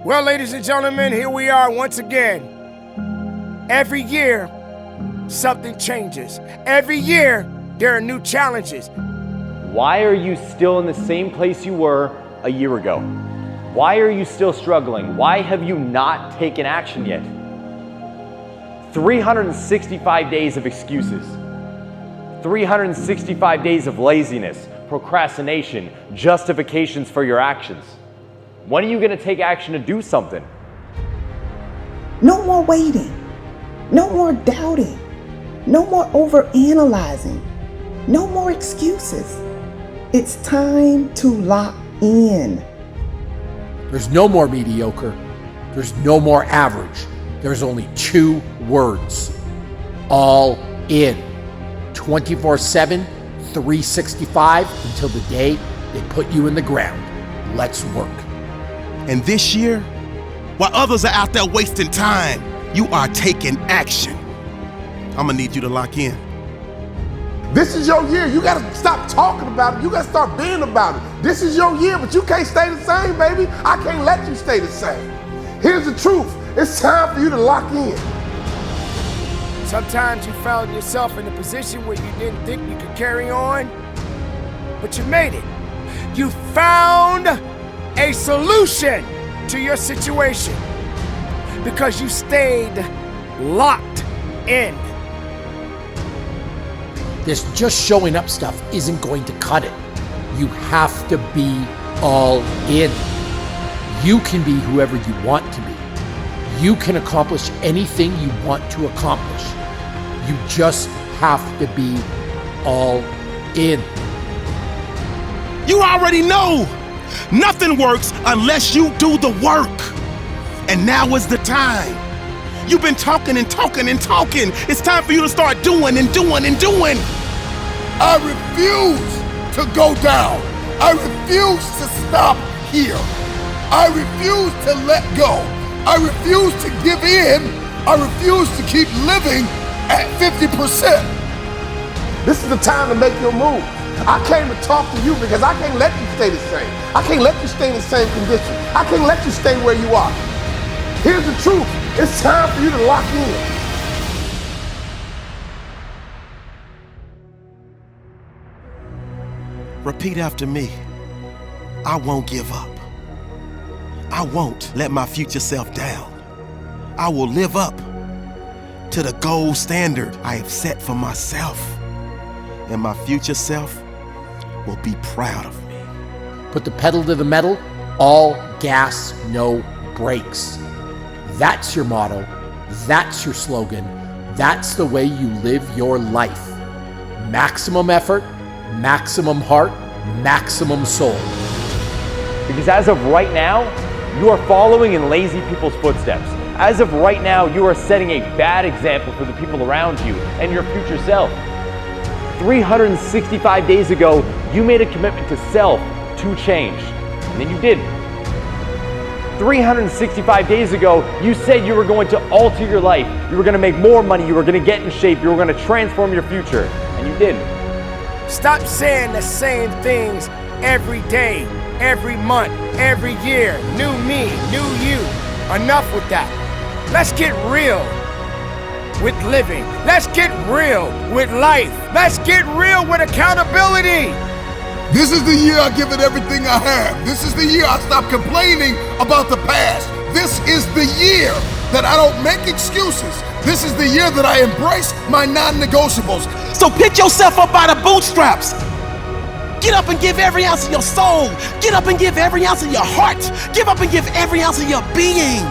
Well, ladies and gentlemen, here we are once again. Every year, something changes. Every year, there are new challenges. Why are you still in the same place you were a year ago? Why are you still struggling? Why have you not taken action yet? 365 days of excuses. 365 days of laziness, procrastination, justifications for your actions. When are you going to take action to do something? No more waiting. No more doubting. No more overanalyzing. No more excuses. It's time to lock in. There's no more mediocre. There's no more average. There's only two words. All in. 24/7, 365 until the day they put you in the ground. Let's work. And this year, while others are out there wasting time, you are taking action. I'm gonna need you to lock in. This is your year. You gotta stop talking about it. You gotta start being about it. This is your year, but you can't stay the same, baby. I can't let you stay the same. Here's the truth. It's time for you to lock in. Sometimes you found yourself in a position where you didn't think you could carry on, but you made it. You found a solution to your situation because you stayed locked in. This just showing up stuff isn't going to cut it. You have to be all in. You can be whoever you want to be. You can accomplish anything you want to accomplish. You just have to be all in. You already know nothing works unless you do the work. And now is the time. You've been talking and talking and talking. It's time for you to start doing and doing and doing. I refuse to go down. I refuse to stop here. I refuse to let go. I refuse to give in. I refuse to keep living at 50%. This is the time to make your move. I came to talk to you because I can't let you stay the same. I can't let you stay in the same condition. I can't let you stay where you are. Here's the truth. It's time for you to lock in. Repeat after me. I won't give up. I won't let my future self down. I will live up to the gold standard I have set for myself. And my future self will be proud of me. Put the pedal to the metal, all gas, no brakes. That's your motto. That's your slogan. That's the way you live your life. Maximum effort, maximum heart, maximum soul. Because as of right now, you are following in lazy people's footsteps. As of right now, you are setting a bad example for the people around you and your future self. 365 days ago, you made a commitment to self to change, and then you didn't. 365 days ago, you said you were going to alter your life. You were going to make more money. You were going to get in shape. You were going to transform your future, and you didn't. Stop saying the same things every day, every month, every year. New me, new you. Enough with that. Let's get real with living. Let's get real with life. Let's get real with accountability. This is the year I give it everything I have. This is the year I stop complaining about the past. This is the year that I don't make excuses. This is the year that I embrace my non-negotiables. So pick yourself up by the bootstraps. Get up and give every ounce of your soul. Get up and give every ounce of your heart. Give up and give every ounce of your being.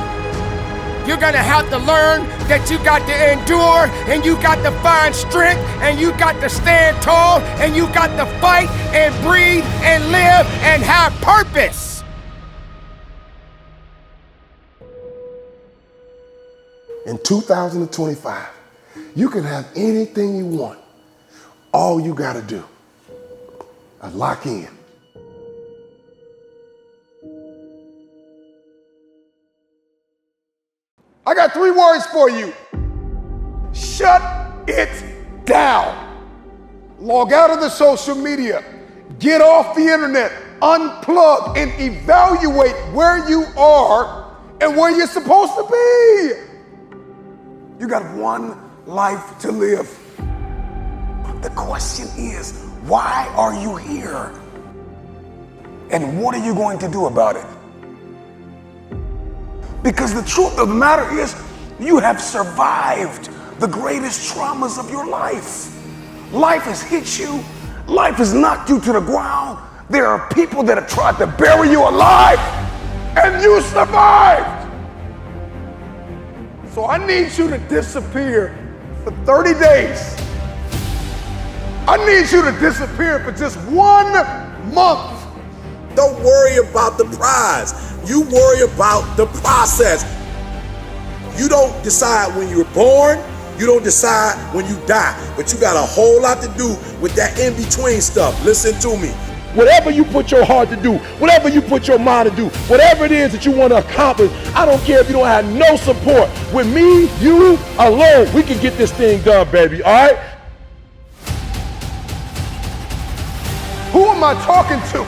You're gonna have to learn that you got to endure, and you got to find strength, and you got to stand tall, and you got to fight and breathe and live and have purpose. In 2025, you can have anything you want. All you gotta do is lock in. I got 3 words for you. Shut it down. Log out of the social media. Get off the internet. Unplug and evaluate where you are and where you're supposed to be. You got one life to live. The question is, why are you here? And what are you going to do about it? Because the truth of the matter is, you have survived the greatest traumas of your life. Life has hit you. Life has knocked you to the ground. There are people that have tried to bury you alive, and you survived. So I need you to disappear for 30 days. I need you to disappear for just 1 month. Don't worry about the prize. You worry about the process. You don't decide when you're born. You don't decide when you die. But you got a whole lot to do with that in-between stuff. Listen to me. Whatever you put your heart to do, whatever you put your mind to do, whatever it is that you want to accomplish, I don't care if you don't have no support. With me, you alone, we can get this thing done, baby, all right? Who am I talking to?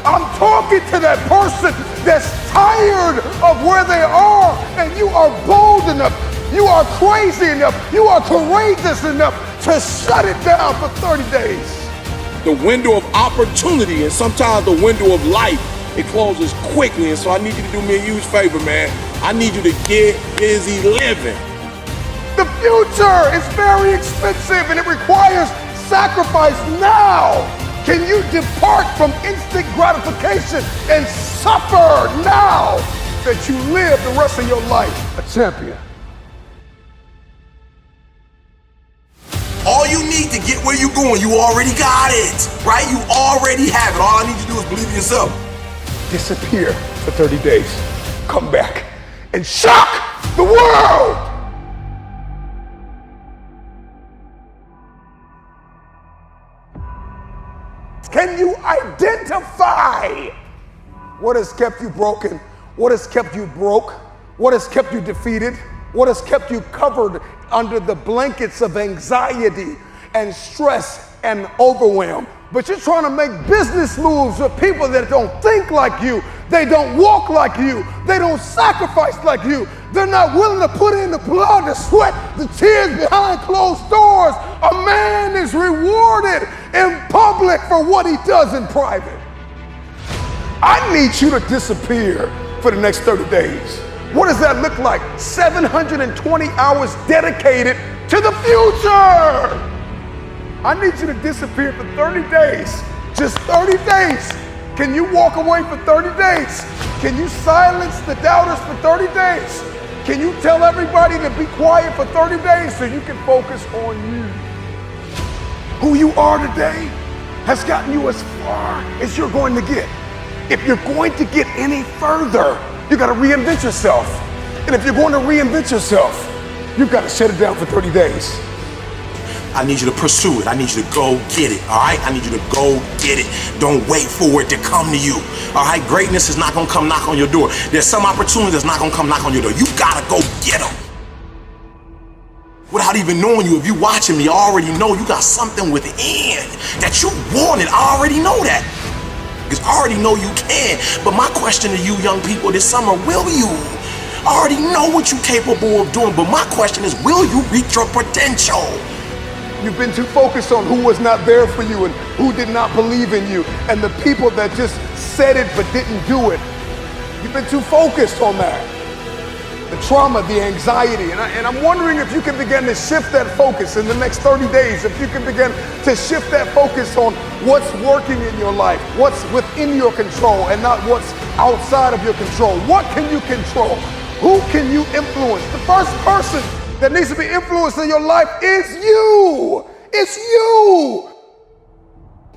I'm talking to that person that's tired of where they are, and you are bold enough, you are crazy enough, you are courageous enough to shut it down for 30 days. The window of opportunity and sometimes the window of life, it closes quickly. And so I need you to do me a huge favor, man. I need you to get busy living. The future is very expensive and it requires sacrifice now. Can you depart from instant gratification and suffer now that you live the rest of your life a champion? All you need to get where you're going, you already got it, right? You already have it. All I need you to do is believe in yourself. Disappear for 30 days. Come back and shock the world. Can you identify what has kept you broken? What has kept you broke? What has kept you defeated? What has kept you covered under the blankets of anxiety and stress and overwhelm? But you're trying to make business moves with people that don't think like you. They don't walk like you. They don't sacrifice like you. They're not willing to put in the blood, the sweat, the tears behind closed doors. A man is rewarded in public for what he does in private. I need you to disappear for the next 30 days. What does that look like? 720 hours dedicated to the future. I need you to disappear for 30 days. Just 30 days. Can you walk away for 30 days? Can you silence the doubters for 30 days? Can you tell everybody to be quiet for 30 days so you can focus on you? Who you are today has gotten you as far as you're going to get. If you're going to get any further, you got to reinvent yourself. And if you're going to reinvent yourself, you've got to shut it down for 30 days. I need you to pursue it. I need you to go get it, all right? I need you to go get it. Don't wait for it to come to you, all right? Greatness is not going to come knock on your door. There's some opportunity that's not going to come knock on your door. You got to go get them. Without even knowing you, if you watching me, I already know you got something within that you wanted. I already know that. Because I already know you can. But my question to you young people this summer, will you? I already know what you're capable of doing, but my question is, will you reach your potential? You've been too focused on who was not there for you and who did not believe in you and the people that just said it but didn't do it. You've been too focused on that. The trauma, the anxiety, and I'm wondering if you can begin to shift that focus in the next 30 days, if you can begin to shift that focus on what's working in your life, what's within your control and not what's outside of your control. What can you control? Who can you influence? The first person that needs to be influenced in your life is you. It's you.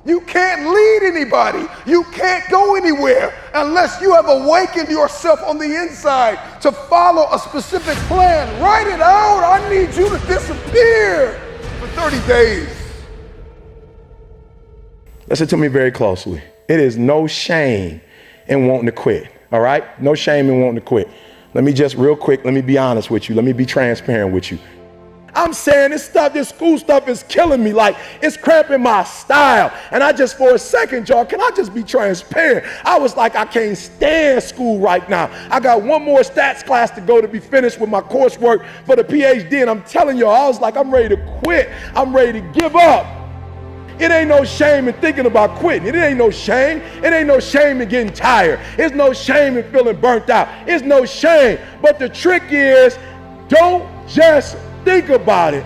You can't lead anybody. You can't go anywhere unless you have awakened yourself on the inside to follow a specific plan. Write it out. I need you to disappear for 30 days. Listen to me very closely. It is no shame in wanting to quit, all right? No shame in wanting to quit. Let me just real quick, let me be honest with you. Let me be transparent with you. I'm saying this school stuff is killing me. Like, it's cramping my style. And I just, for a second, y'all, can I just be transparent? I was like, I can't stand school right now. I got one more stats class to go to be finished with my coursework for the PhD. And I'm telling y'all, I was like, I'm ready to quit. I'm ready to give up. It ain't no shame in thinking about quitting. It ain't no shame. It ain't no shame in getting tired. It's no shame in feeling burnt out. It's no shame. But the trick is, don't just think about it.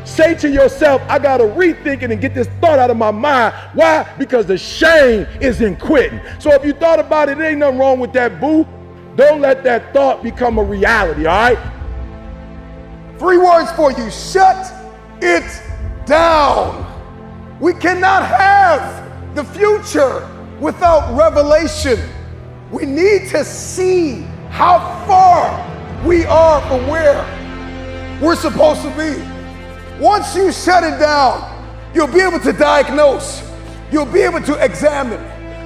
Say to yourself, I gotta rethink it and get this thought out of my mind. Why? Because the shame is in quitting. So if you thought about it, there ain't nothing wrong with that, boo. Don't let that thought become a reality, all right? 3 words for you: shut it down. We cannot have the future without revelation. We need to see how far we are from where we're supposed to be. Once you shut it down, you'll be able to diagnose, you'll be able to examine,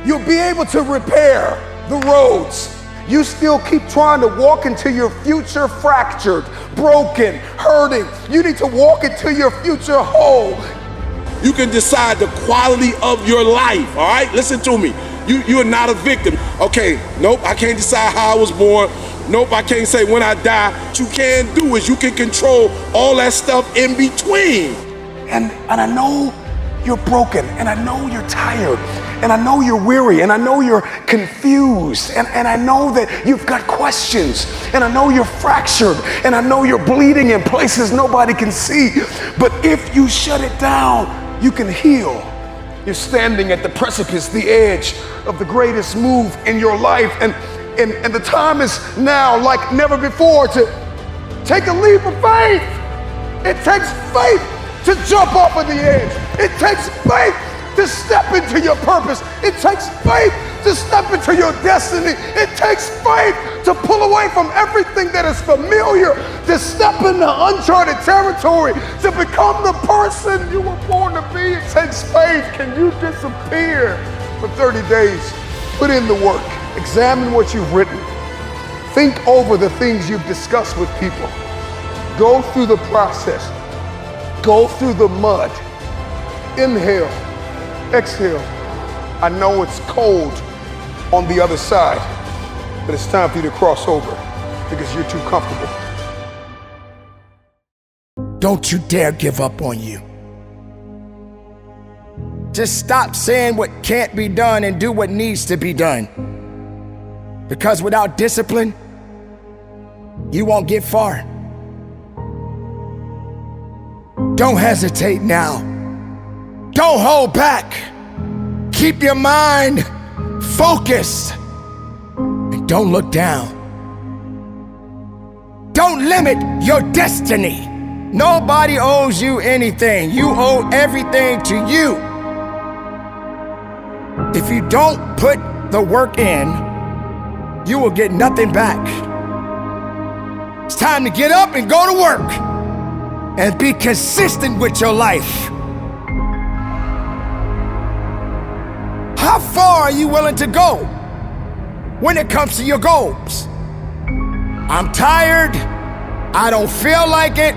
you'll be able to repair the roads. You still keep trying to walk into your future fractured, broken, hurting. You need to walk into your future whole. You can decide the quality of your life, all right? Listen to me. You are not a victim. Okay, nope, I can't decide how I was born. Nope, I can't say when I die. What you can do is you can control all that stuff in between. And I know you're broken, and I know you're tired, and I know you're weary, and I know you're confused, and I know that you've got questions, and I know you're fractured, and I know you're bleeding in places nobody can see. But if you shut it down, you can heal. You're standing at the precipice, the edge of the greatest move in your life, and the time is now like never before to take a leap of faith. It takes faith to jump off of the edge. It takes faith to step into your purpose. It takes faith to step into your destiny. It takes faith to pull away from everything that is familiar, to step into uncharted territory, to become the person you were born to be. It takes faith. Can you disappear for 30 days? Put in the work. Examine what you've written. Think over the things you've discussed with people. Go through the process. Go through the mud. Inhale. Exhale. I know it's cold on the other side, but it's time for you to cross over because you're too comfortable. Don't you dare give up on you. Just stop saying what can't be done and do what needs to be done. Because without discipline, you won't get far. Don't hesitate now. Don't hold back. Keep your mind focused. And don't look down. Don't limit your destiny. Nobody owes you anything. You owe everything to you. If you don't put the work in, you will get nothing back. It's time to get up and go to work and be consistent with your life. How far are you willing to go when it comes to your goals? I'm tired, I don't feel like it,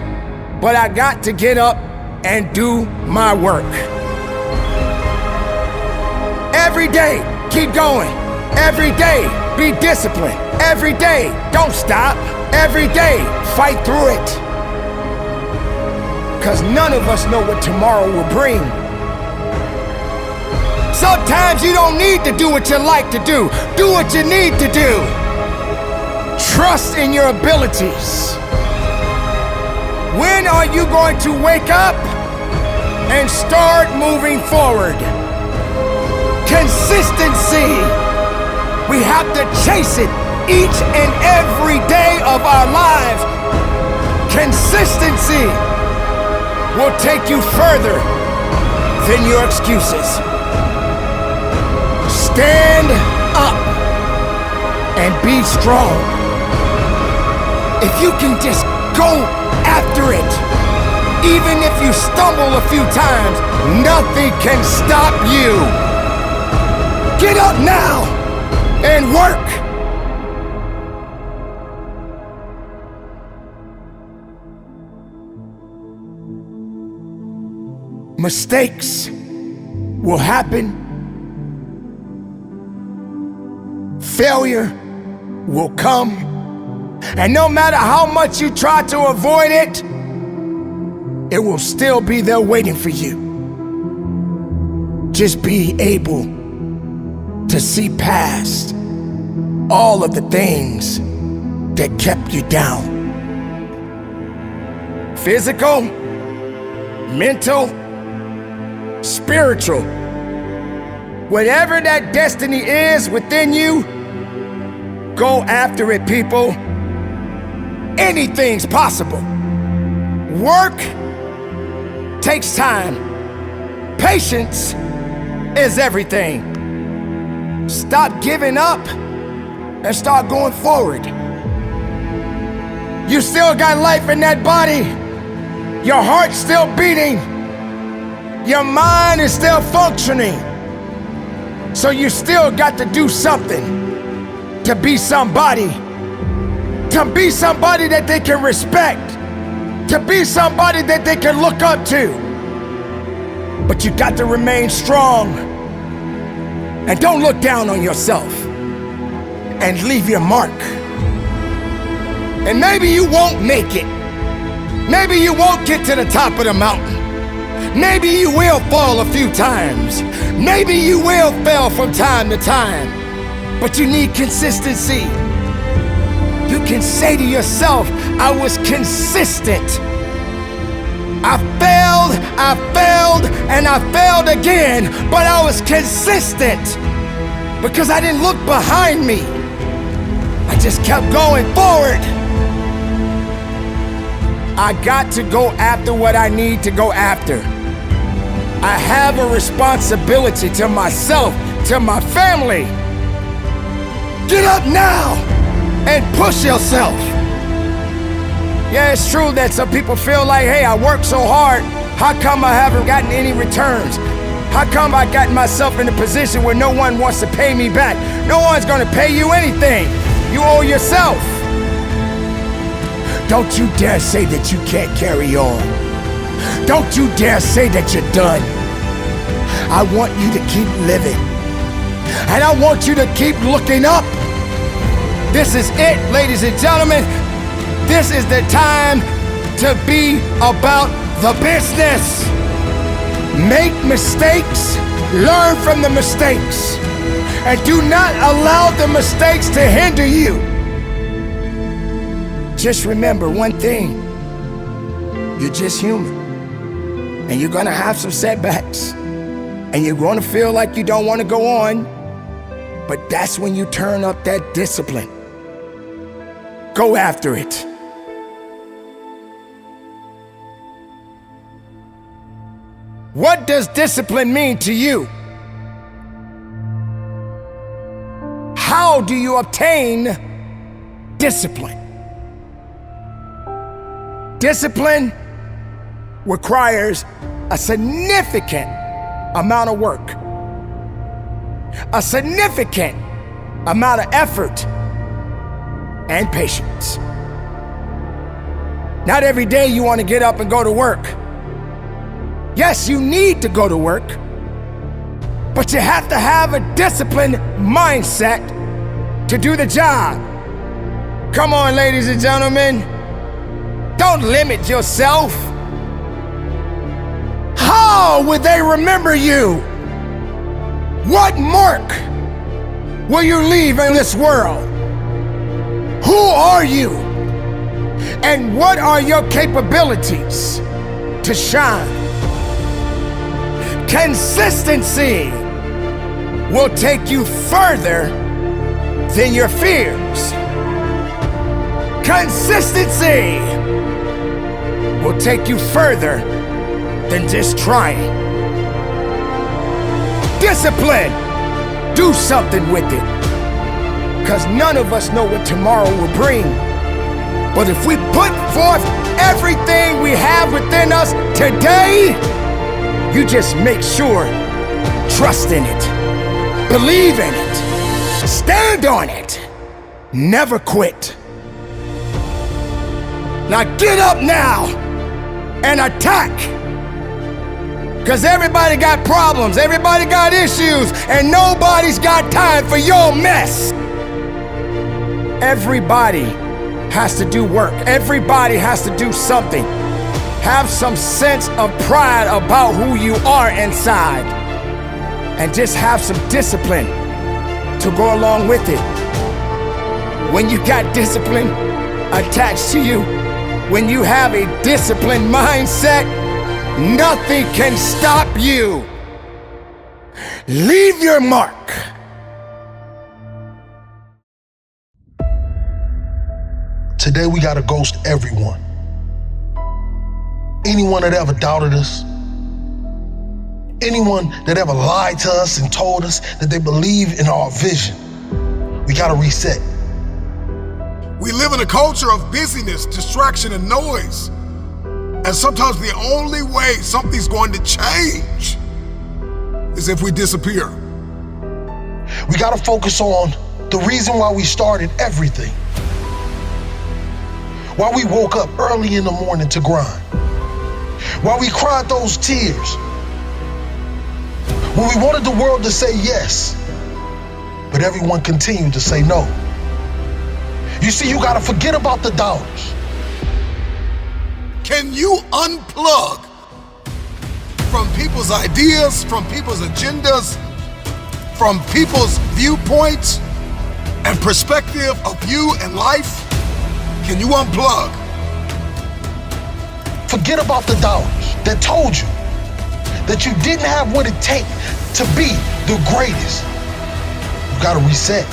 but I got to get up and do my work. Every day, keep going. Every day, be disciplined. Every day, don't stop. Every day, fight through it. Because none of us know what tomorrow will bring. Sometimes you don't need to do what you like to do. Do what you need to do. Trust in your abilities. When are you going to wake up and start moving forward? Consistency. We have to chase it each and every day of our lives. Consistency will take you further than your excuses. Stand up and be strong. If you can just go after it, even if you stumble a few times, nothing can stop you. Get up now and work. Mistakes will happen. Failure will come. And no matter how much you try to avoid it, it will still be there waiting for you. Just be able to see past all of the things that kept you down. Physical, mental, spiritual. Whatever that destiny is within you, go after it, people. Anything's possible. Work takes time. Patience is everything. Stop giving up and start going forward. You still got life in that body. Your heart's still beating. Your mind is still functioning. So you still got to do something to be somebody. To be somebody that they can respect. To be somebody that they can look up to. But you got to remain strong. And don't look down on yourself. And leave your mark. And maybe you won't make it. Maybe you won't get to the top of the mountain. Maybe you will fall a few times. Maybe you will fail from time to time. But you need consistency. You can say to yourself, I was consistent. I failed, and I failed again, but I was consistent because I didn't look behind me. I just kept going forward. I got to go after what I need to go after. I have a responsibility to myself, to my family. Get up now and push yourself. Yeah, it's true that some people feel like, hey, I worked so hard, how come I haven't gotten any returns? How come I got myself in a position where no one wants to pay me back? No one's gonna pay you anything. You owe yourself. Don't you dare say that you can't carry on. Don't you dare say that you're done. I want you to keep living. And I want you to keep looking up. This is it, ladies and gentlemen. This is the time to be about the business. Make mistakes, learn from the mistakes, and do not allow the mistakes to hinder you. Just remember one thing, you're just human, and you're gonna have some setbacks, and you're gonna feel like you don't wanna go on, but that's when you turn up that discipline. Go after it. What does discipline mean to you? How do you obtain discipline? Discipline requires a significant amount of work, a significant amount of effort, and patience. Not every day you want to get up and go to work. Yes, you need to go to work, but you have to have a disciplined mindset to do the job. Come on, ladies and gentlemen. Don't limit yourself. How will they remember you? What mark will you leave in this world? Who are you? And what are your capabilities to shine? Consistency will take you further than your fears. Consistency will take you further than just trying. Discipline, do something with it. Because none of us know what tomorrow will bring. But if we put forth everything we have within us today, you just make sure, trust in it, believe in it, stand on it, never quit. Now get up now and attack. Cause everybody got problems, everybody got issues, and nobody's got time for your mess. Everybody has to do work. Everybody has to do something. Have some sense of pride about who you are inside. And just have some discipline to go along with it. When you got discipline attached to you, when you have a disciplined mindset, nothing can stop you. Leave your mark. Today we gotta ghost everyone. Anyone that ever doubted us, anyone that ever lied to us and told us that they believe in our vision, we gotta reset. We live in a culture of busyness, distraction, and noise. And sometimes the only way something's going to change is if we disappear. We gotta focus on the reason why we started everything. Why we woke up early in the morning to grind. Why we cried those tears. When we wanted the world to say yes, but everyone continued to say no. You see, you gotta forget about the doubters. Can you unplug from people's ideas, from people's agendas, from people's viewpoints and perspective of you and life? Can you unplug? Forget about the doubters that told you that you didn't have what it takes to be the greatest. You gotta reset.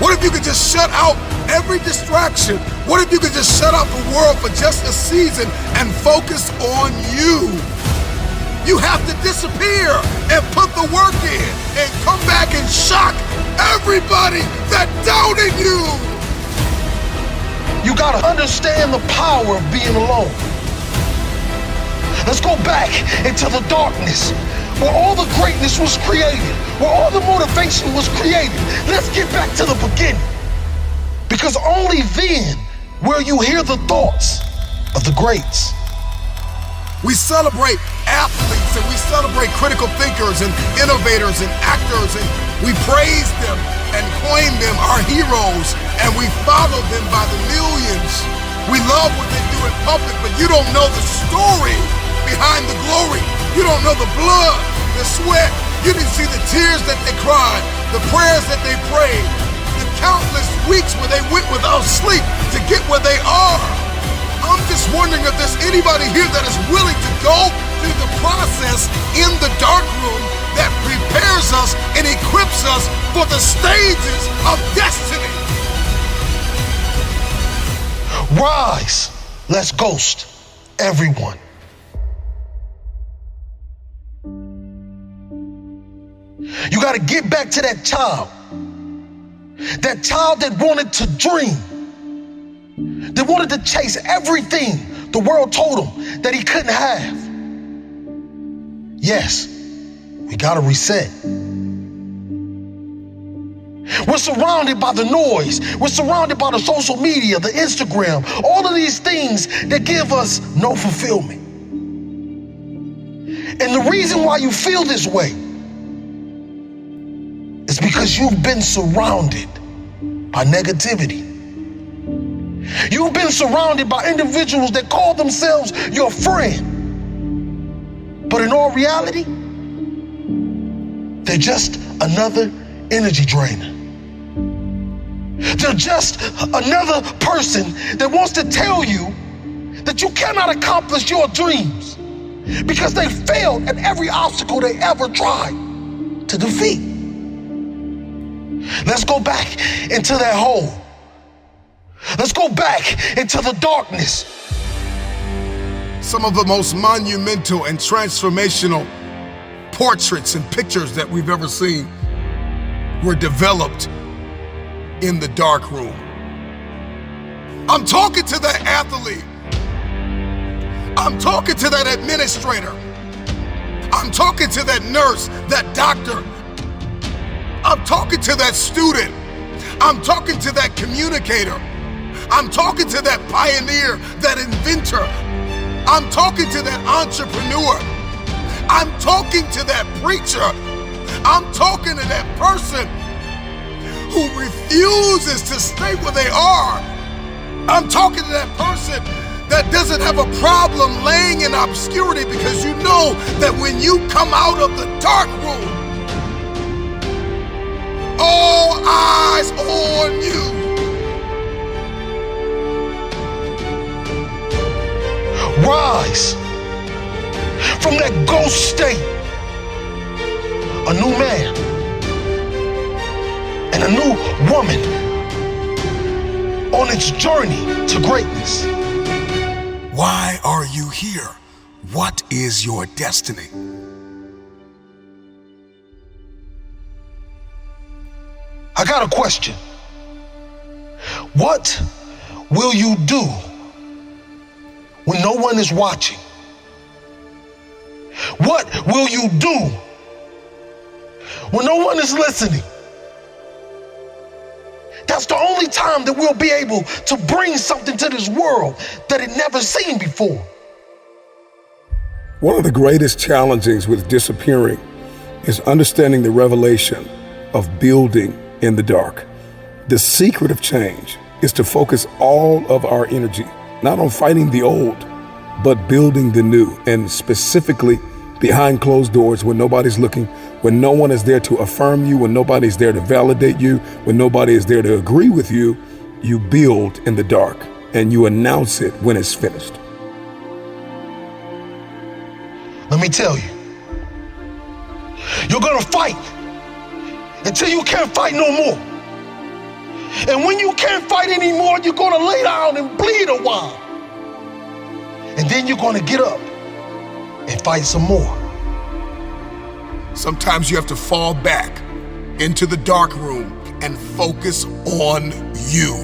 What if you could just shut out every distraction? What if you could just shut out the world for just a season and focus on you? You have to disappear and put the work in and come back and shock everybody that doubted you. You gotta understand the power of being alone. Let's go back into the darkness where all the greatness was created, where all the motivation was created. Let's get back to the beginning. Because only then will you hear the thoughts of the greats. We celebrate athletes and we celebrate critical thinkers and innovators and actors, and we praise them and claim them our heroes, and we follow them by the millions. We love what they do in public, but you don't know the story behind the glory. You don't know the blood, the sweat. You didn't see the tears that they cried, the prayers that they prayed, the countless weeks where they went without sleep to get where they are. I'm just wondering if there's anybody here that is willing to go through the process in the dark room that prepares us and equips us for the stages of destiny. Rise, let's ghost everyone. You gotta get back to that child that wanted to dream, that wanted to chase everything the world told him that he couldn't have. Yes, we gotta reset. We're surrounded by the noise. We're surrounded by the social media, the Instagram, all of these things that give us no fulfillment. And the reason why you feel this way is because you've been surrounded by negativity. You've been surrounded by individuals that call themselves your friend. But in all reality, they're just another energy drainer. They're just another person that wants to tell you that you cannot accomplish your dreams because they failed at every obstacle they ever tried to defeat. Let's go back into that hole. Let's go back into the darkness. Some of the most monumental and transformational portraits and pictures that we've ever seen were developed in the dark room. I'm talking to that athlete. I'm talking to that administrator. I'm talking to that nurse, that doctor. I'm talking to that student. I'm talking to that communicator. I'm talking to that pioneer, that inventor. I'm talking to that entrepreneur. I'm talking to that preacher. I'm talking to that person who refuses to stay where they are. I'm talking to that person that doesn't have a problem laying in obscurity, because you know that when you come out of the dark room, all eyes on you. Rise from that ghost state, a new man and a new woman on its journey to greatness. Why are you here? What is your destiny? I got a question. What will you do when no one is watching? What will you do when no one is listening? That's the only time that we'll be able to bring something to this world that it never seen before. One of the greatest challenges with disappearing is understanding the revelation of building in the dark. The secret of change is to focus all of our energy, not on fighting the old, but building the new, and specifically behind closed doors when nobody's looking, when no one is there to affirm you, when nobody's there to validate you, when nobody is there to agree with you, you build in the dark and you announce it when it's finished. Let me tell you, you're gonna fight until you can't fight no more. And when you can't fight anymore, you're gonna lay down and bleed a while. And then you're gonna get up and fight some more. Sometimes you have to fall back into the dark room and focus on you.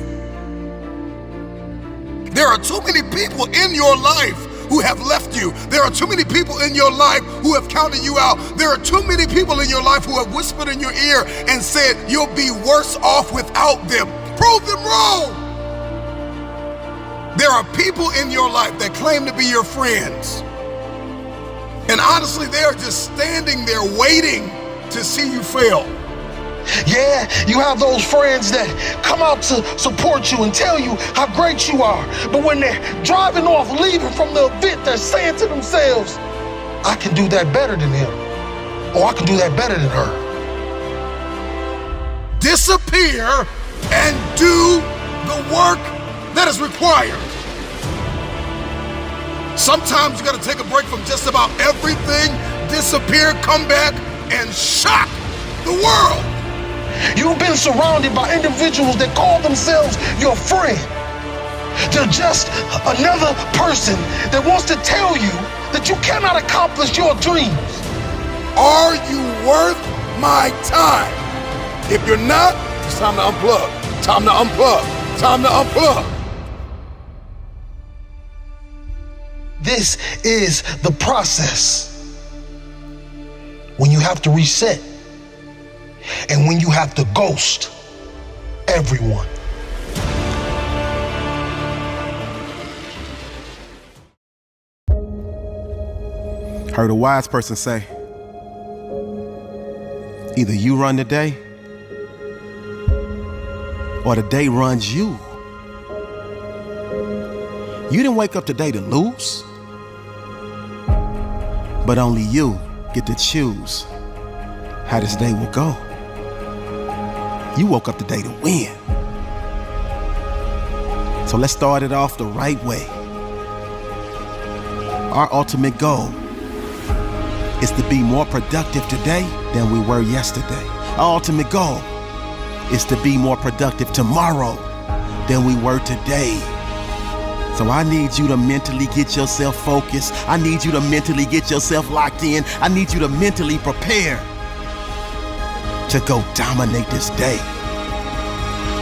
There are too many people in your life who have left you. There are too many people in your life who have counted you out. There are too many people in your life who have whispered in your ear and said you'll be worse off without them. Prove them wrong. There are people in your life that claim to be your friends. And honestly, they are just standing there waiting to see you fail. Yeah, you have those friends that come out to support you and tell you how great you are. But when they're driving off, leaving from the event, they're saying to themselves, I can do that better than him. Or I can do that better than her. Disappear and do the work that is required. Sometimes you gotta take a break from just about everything, disappear, come back, and shock the world. You've been surrounded by individuals that call themselves your friend. They're just another person that wants to tell you that you cannot accomplish your dreams. Are you worth my time? If you're not, it's time to unplug. Time to unplug. Time to unplug. This is the process when you have to reset and when you have to ghost everyone. Heard a wise person say, either you run the day or the day runs you. You didn't wake up today to lose, but only you get to choose how this day will go. You woke up today to win. So let's start it off the right way. Our ultimate goal is to be more productive today than we were yesterday. Our ultimate goal is to be more productive tomorrow than we were today. So I need you to mentally get yourself focused. I need you to mentally get yourself locked in. I need you to mentally prepare to go dominate this day.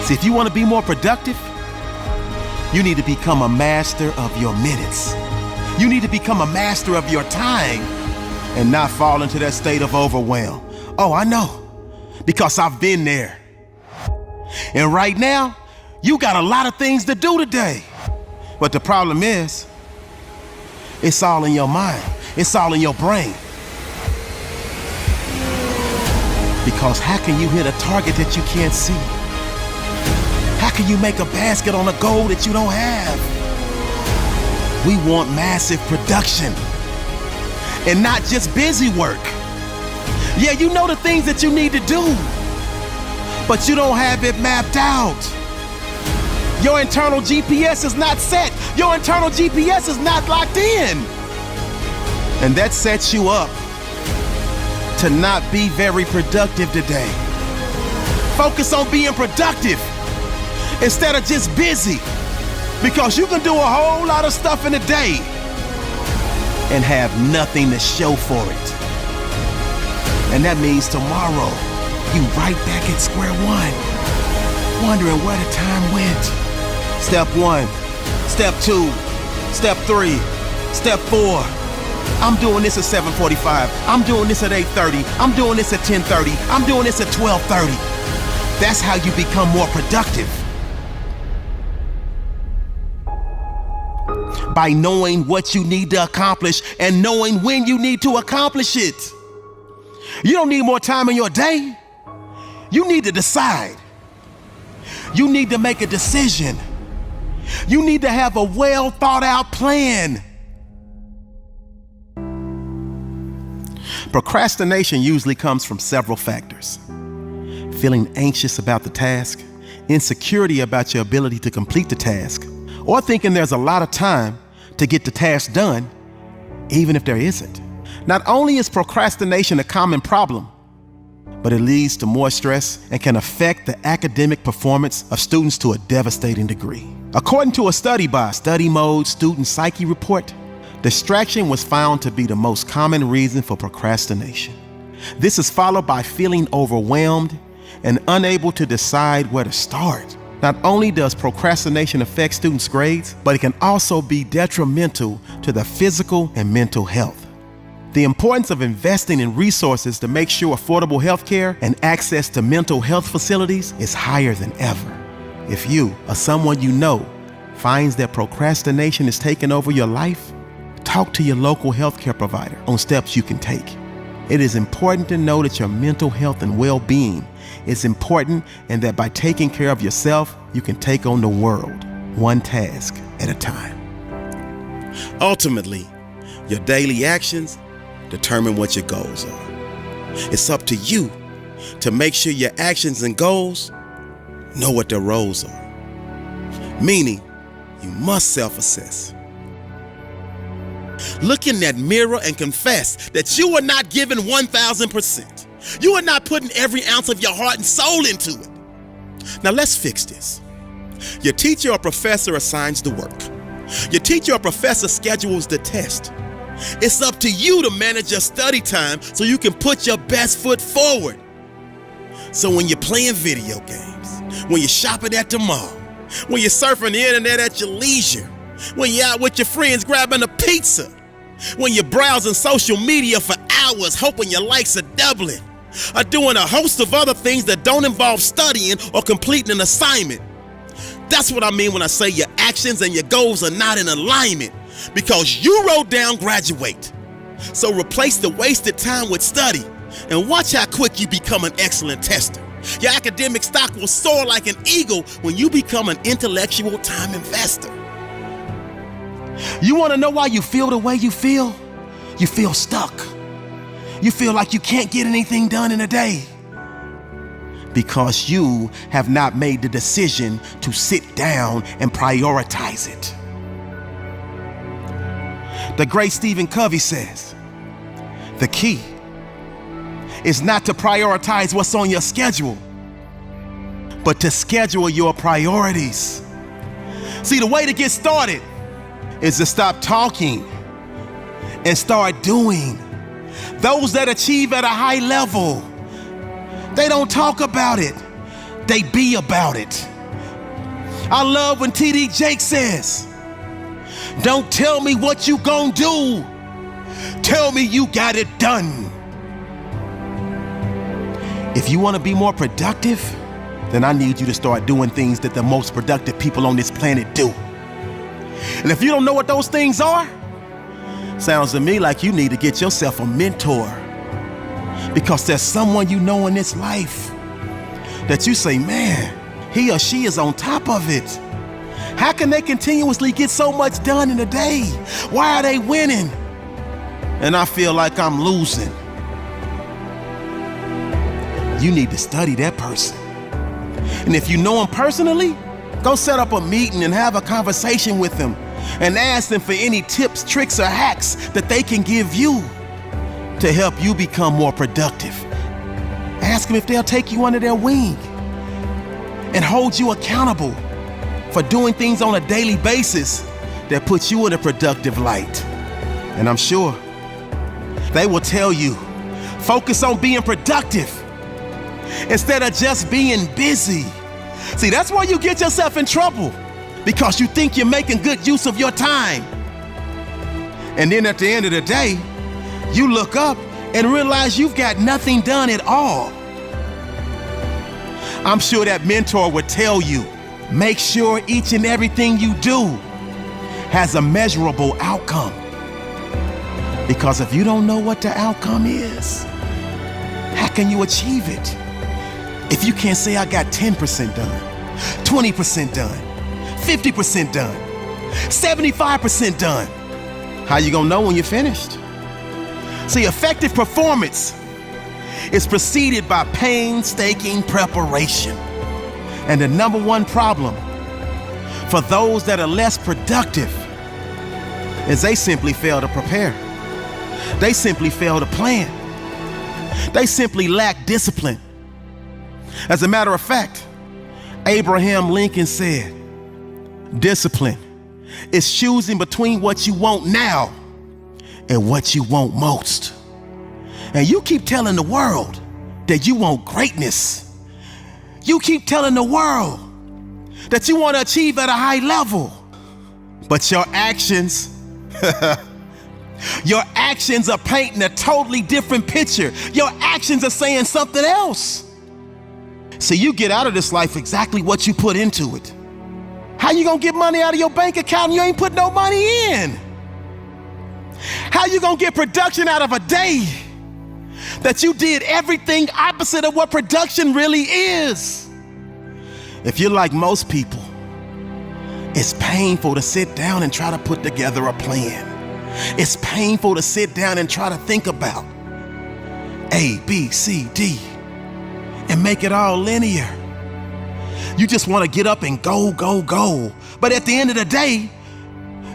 See, if you want to be more productive, you need to become a master of your minutes. You need to become a master of your time and not fall into that state of overwhelm. Oh, I know, because I've been there. And right now, you got a lot of things to do today. But the problem is, It's all in your mind. It's all in your brain. Because how can you hit a target that you can't see? How can you make a basket on a goal that you don't have? We want massive production and not just busy work. Yeah, you know the things that you need to do, but you don't have it mapped out. Your internal GPS is not set. Your internal GPS is not locked in. And that sets you up to not be very productive today. Focus on being productive instead of just busy, because you can do a whole lot of stuff in a day and have nothing to show for it. And that means tomorrow, you right back at square one, wondering where the time went. Step 1, step 2, step 3, step 4. I'm doing this at 7:45. I'm doing this at 8:30. I'm doing this at 10:30. I'm doing this at 12:30. That's how you become more productive. By knowing what you need to accomplish and knowing when you need to accomplish it. You don't need more time in your day. You need to decide. You need to make a decision. You need to have a well thought out plan. Procrastination usually comes from several factors. Feeling anxious about the task, insecurity about your ability to complete the task, or thinking there's a lot of time to get the task done, even if there isn't. Not only is procrastination a common problem, but it leads to more stress and can affect the academic performance of students to a devastating degree. According to a study by Study Mode Student Psyche Report, distraction was found to be the most common reason for procrastination. This is followed by feeling overwhelmed and unable to decide where to start. Not only does procrastination affect students' grades, but it can also be detrimental to their physical and mental health. The importance of investing in resources to make sure affordable health care and access to mental health facilities is higher than ever. If you or someone you know finds that procrastination is taking over your life, talk to your local healthcare provider on steps you can take. It is important to know that your mental health and well-being is important, and that by taking care of yourself, you can take on the world, one task at a time. Ultimately, your daily actions determine what your goals are. It's up to you to make sure your actions and goals know what their roles are. Meaning, you must self-assess. Look in that mirror and confess that you are not giving 1,000%. You are not putting every ounce of your heart and soul into it. Now let's fix this. Your teacher or professor assigns the work. Your teacher or professor schedules the test. It's up to you to manage your study time so you can put your best foot forward. So when you're playing video games, when you're shopping at the mall, when you're surfing the internet at your leisure, when you're out with your friends grabbing a pizza, when you're browsing social media for hours hoping your likes are doubling, or doing a host of other things that don't involve studying or completing an assignment. That's what I mean when I say your actions and your goals are not in alignment, because you wrote down graduate. So replace the wasted time with study and watch how quick you become an excellent tester. Your academic stock will soar like an eagle when you become an intellectual time investor. You want to know why you feel the way you feel? You feel stuck. You feel like you can't get anything done in a day because you have not made the decision to sit down and prioritize it. The great Stephen Covey says, the key is not to prioritize what's on your schedule, but to schedule your priorities. See, the way to get started is to stop talking and start doing. Those that achieve at a high level, they don't talk about it, they be about it. I love when TD Jakes says, don't tell me what you gon' do, tell me you got it done. If you want to be more productive, then I need you to start doing things that the most productive people on this planet do. And if you don't know what those things are, Sounds to me like you need to get yourself a mentor. Because there's someone you know in this life that you say, man, he or she is on top of it. How can they continuously get so much done in a day? Why are they winning? And I feel like I'm losing. You need to study that person. And if you know them personally, go set up a meeting and have a conversation with them and ask them for any tips, tricks, or hacks that they can give you to help you become more productive. Ask them if they'll take you under their wing and hold you accountable for doing things on a daily basis that puts you in a productive light. And I'm sure they will tell you, focus on being productive instead of just being busy. See, that's why you get yourself in trouble, because you think you're making good use of your time. And then at the end of the day, you look up and realize you've got nothing done at all. I'm sure that mentor would tell you, make sure each and everything you do has a measurable outcome. Because if you don't know what the outcome is, how can you achieve it? If you can't say, I got 10% done, 20% done, 50% done, 75% done, how you gonna know when you're finished? See, effective performance is preceded by painstaking preparation. And the number one problem for those that are less productive is they simply fail to prepare. They simply fail to plan. They simply lack discipline. As a matter of fact, Abraham Lincoln said, discipline is choosing between what you want now and what you want most. And you keep telling the world that you want greatness. You keep telling the world that you want to achieve at a high level. But your actions, your actions are painting a totally different picture. Your actions are saying something else. So you get out of this life exactly what you put into it. How you gonna get money out of your bank account and you ain't put no money in? How you gonna get production out of a day that you did everything opposite of what production really is? If you're like most people, it's painful to sit down and try to put together a plan. It's painful to sit down and try to think about A, B, C, D, and make it all linear. You just want to get up and go, go, go. But at the end of the day,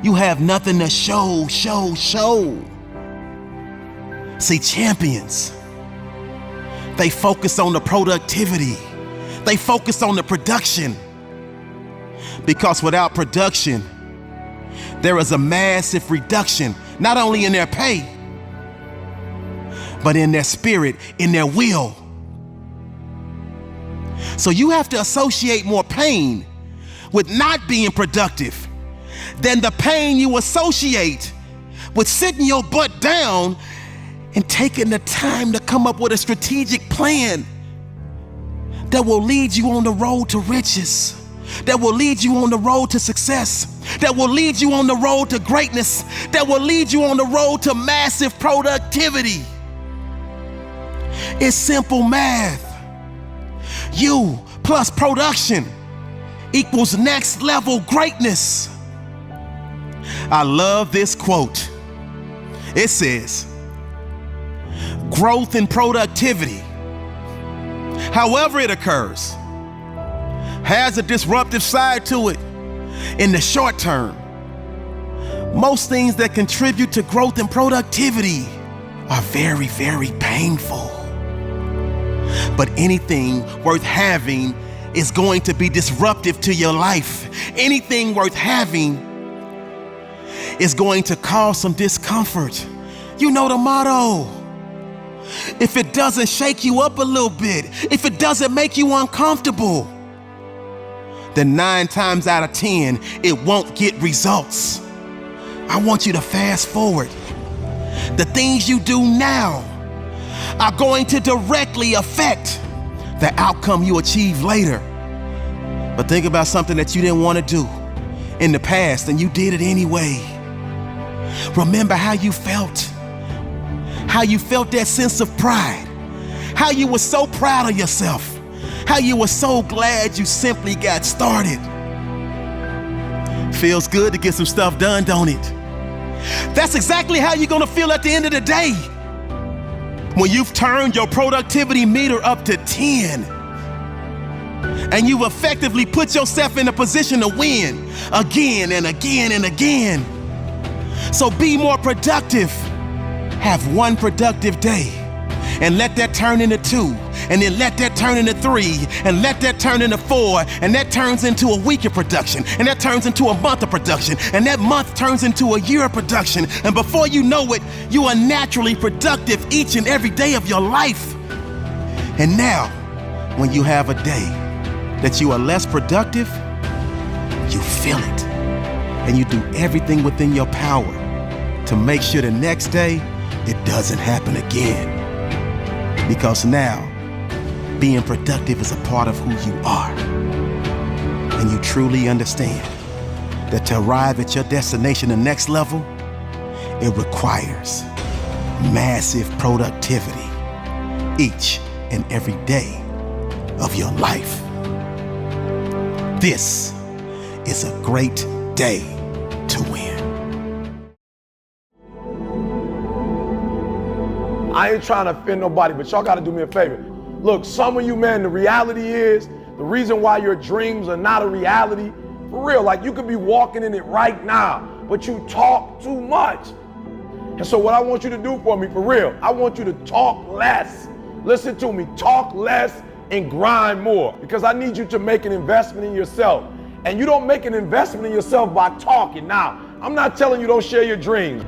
you have nothing to show. See, champions, they focus on the productivity. They focus on the production. Because without production, there is a massive reduction, not only in their pay, but in their spirit, in their will. So you have to associate more pain with not being productive than the pain you associate with sitting your butt down and taking the time to come up with a strategic plan that will lead you on the road to riches, that will lead you on the road to success, that will lead you on the road to greatness, that will lead you on the road to massive productivity. It's simple math. You plus production equals next level greatness. I love this quote. It says, growth and productivity, however it occurs, has a disruptive side to it in the short term. Most things that contribute to growth and productivity are very, very painful. But anything worth having is going to be disruptive to your life. Anything worth having is going to cause some discomfort. You know the motto. If it doesn't shake you up a little bit, if it doesn't make you uncomfortable, then 9 times out of 10, it won't get results. I want you to fast forward. The things you do now are going to directly affect the outcome you achieve later. But think about something that you didn't want to do in the past and you did it anyway. Remember how you felt. How you felt that sense of pride. How you were so proud of yourself. How you were so glad you simply got started. Feels good to get some stuff done, don't it? That's exactly how you're gonna feel at the end of the day. When you've turned your productivity meter up to 10 and you've effectively put yourself in a position to win again and again and again. So be more productive. Have one productive day and let that turn into 2, and then let that turn into 3, and let that turn into 4, and that turns into a week of production, and that turns into a month of production, and that month turns into a year of production, and before you know it, you are naturally productive each and every day of your life. And now, when you have a day that you are less productive, you feel it, and you do everything within your power to make sure the next day it doesn't happen again. Because now, being productive is a part of who you are. And you truly understand that to arrive at your destination, the next level, it requires massive productivity each and every day of your life. This is a great day to win. I ain't trying to offend nobody, but y'all gotta do me a favor. Look, some of you, man, the reality is, the reason why your dreams are not a reality, for real, like you could be walking in it right now, but you talk too much. And so what I want you to do for me, for real, I want you to talk less. Listen to me, talk less and grind more, because I need you to make an investment in yourself. And you don't make an investment in yourself by talking. Now, I'm not telling you don't share your dreams.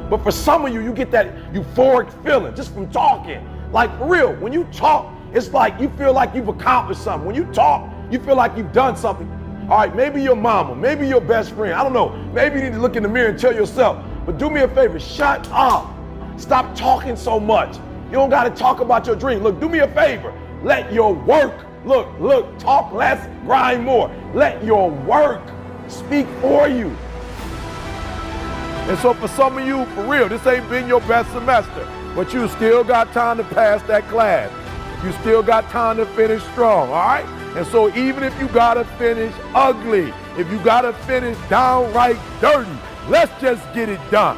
But for some of you, you get that euphoric feeling just from talking. Like for real, when you talk, it's like you feel like you've accomplished something. When you talk, you feel like you've done something. All right, maybe your mama, maybe your best friend, I don't know. Maybe you need to look in the mirror and tell yourself, but do me a favor, shut up. Stop talking so much. You don't gotta talk about your dream. Look, do me a favor. Let your work, look, talk less, grind more. Let your work speak for you. And so for some of you, for real, this ain't been your best semester, but you still got time to pass that class. You still got time to finish strong, all right? And so even if you gotta finish ugly, if you gotta finish downright dirty, let's just get it done.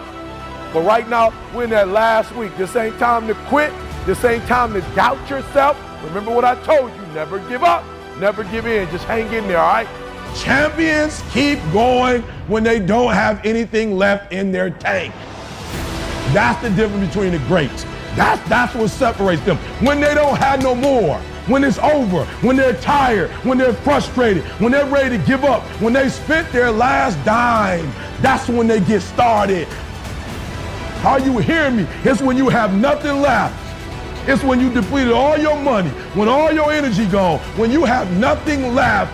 But right now, we're in that last week. This ain't time to quit. This ain't time to doubt yourself. Remember what I told you, never give up, never give in, just hang in there, all right? Champions keep going when they don't have anything left in their tank. That's the difference between the greats. That's what separates them. When they don't have no more, when it's over, when they're tired, when they're frustrated, when they're ready to give up, when they spent their last dime, that's when they get started. Are you hearing me? It's when you have nothing left. It's when you depleted all your money, when all your energy gone, when you have nothing left.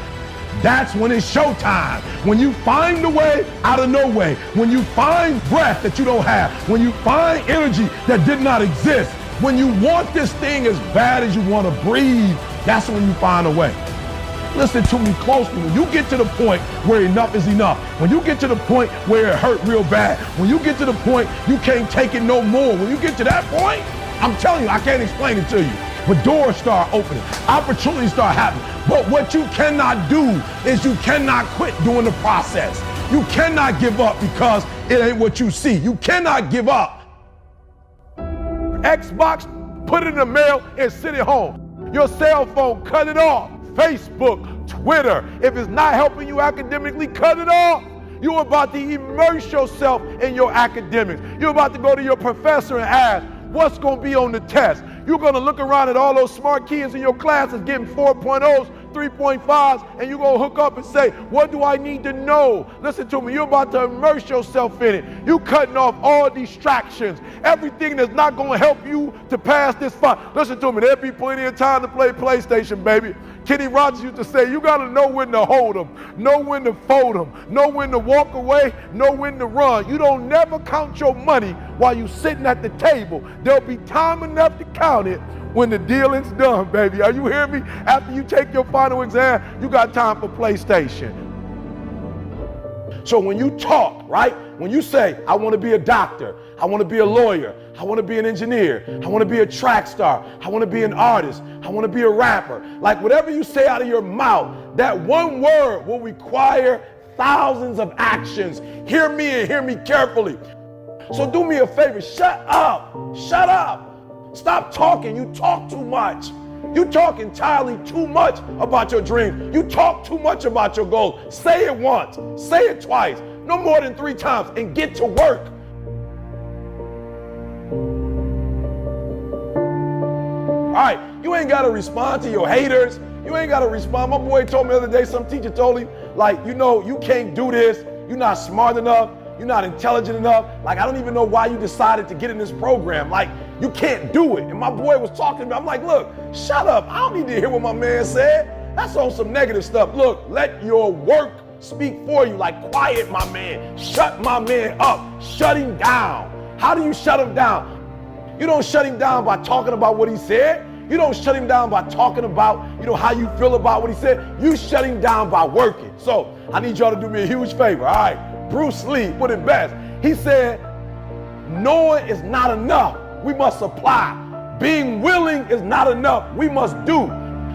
That's when it's showtime. When you find a way out of no way. When you find breath that you don't have. When you find energy that did not exist. When you want this thing as bad as you want to breathe, that's when you find a way. Listen to me closely. When you get to the point where enough is enough, when you get to the point where it hurt real bad, when you get to the point you can't take it no more, when you get to that point, I'm telling you, I can't explain it to you. But doors start opening, opportunities start happening. But what you cannot do is you cannot quit doing the process. You cannot give up because it ain't what you see. You cannot give up. Xbox, put it in the mail and send it home. Your cell phone, cut it off. Facebook, Twitter, if it's not helping you academically, cut it off. You're about to immerse yourself in your academics. You're about to go to your professor and ask, what's going to be on the test? You're going to look around at all those smart kids in your classes getting 4.0s, 3.5s, and you're going to hook up and say, what do I need to know? Listen to me, you're about to immerse yourself in it. You're cutting off all distractions, everything that's not going to help you to pass this fight. Listen to me, there'll be plenty of time to play PlayStation, baby. Kenny Rogers used to say, you got to know when to hold them, know when to fold them, know when to walk away, know when to run. You don't never count your money while you're sitting at the table. There'll be time enough to count it when the dealing's done, baby. Are you hearing me? After you take your final exam, you got time for PlayStation. So when you talk, right? When you say, I want to be a doctor, I want to be a lawyer, I want to be an engineer, I want to be a track star, I want to be an artist, I want to be a rapper. Like whatever you say out of your mouth, that one word will require thousands of actions. Hear me and hear me carefully. So do me a favor, shut up, shut up. Stop talking, you talk too much. You talk entirely too much about your dreams. You talk too much about your goals. Say it once, say it twice, no more than 3 times, and get to work. All right, you ain't gotta respond to your haters. You ain't gotta respond. My boy told me the other day, some teacher told him, like, you know, you can't do this. You're not smart enough. You're not intelligent enough. Like, I don't even know why you decided to get in this program. Like, you can't do it. And my boy was talking to me. I'm like, look, shut up. I don't need to hear what my man said. That's on some negative stuff. Look, let your work speak for you. Like, quiet my man. Shut my man up. Shut him down. How do you shut him down? You don't shut him down by talking about what he said. You don't shut him down by talking about, how you feel about what he said. You shut him down by working. So I need y'all to do me a huge favor. All right. Bruce Lee put it best. He said, knowing is not enough. We must apply. Being willing is not enough. We must do.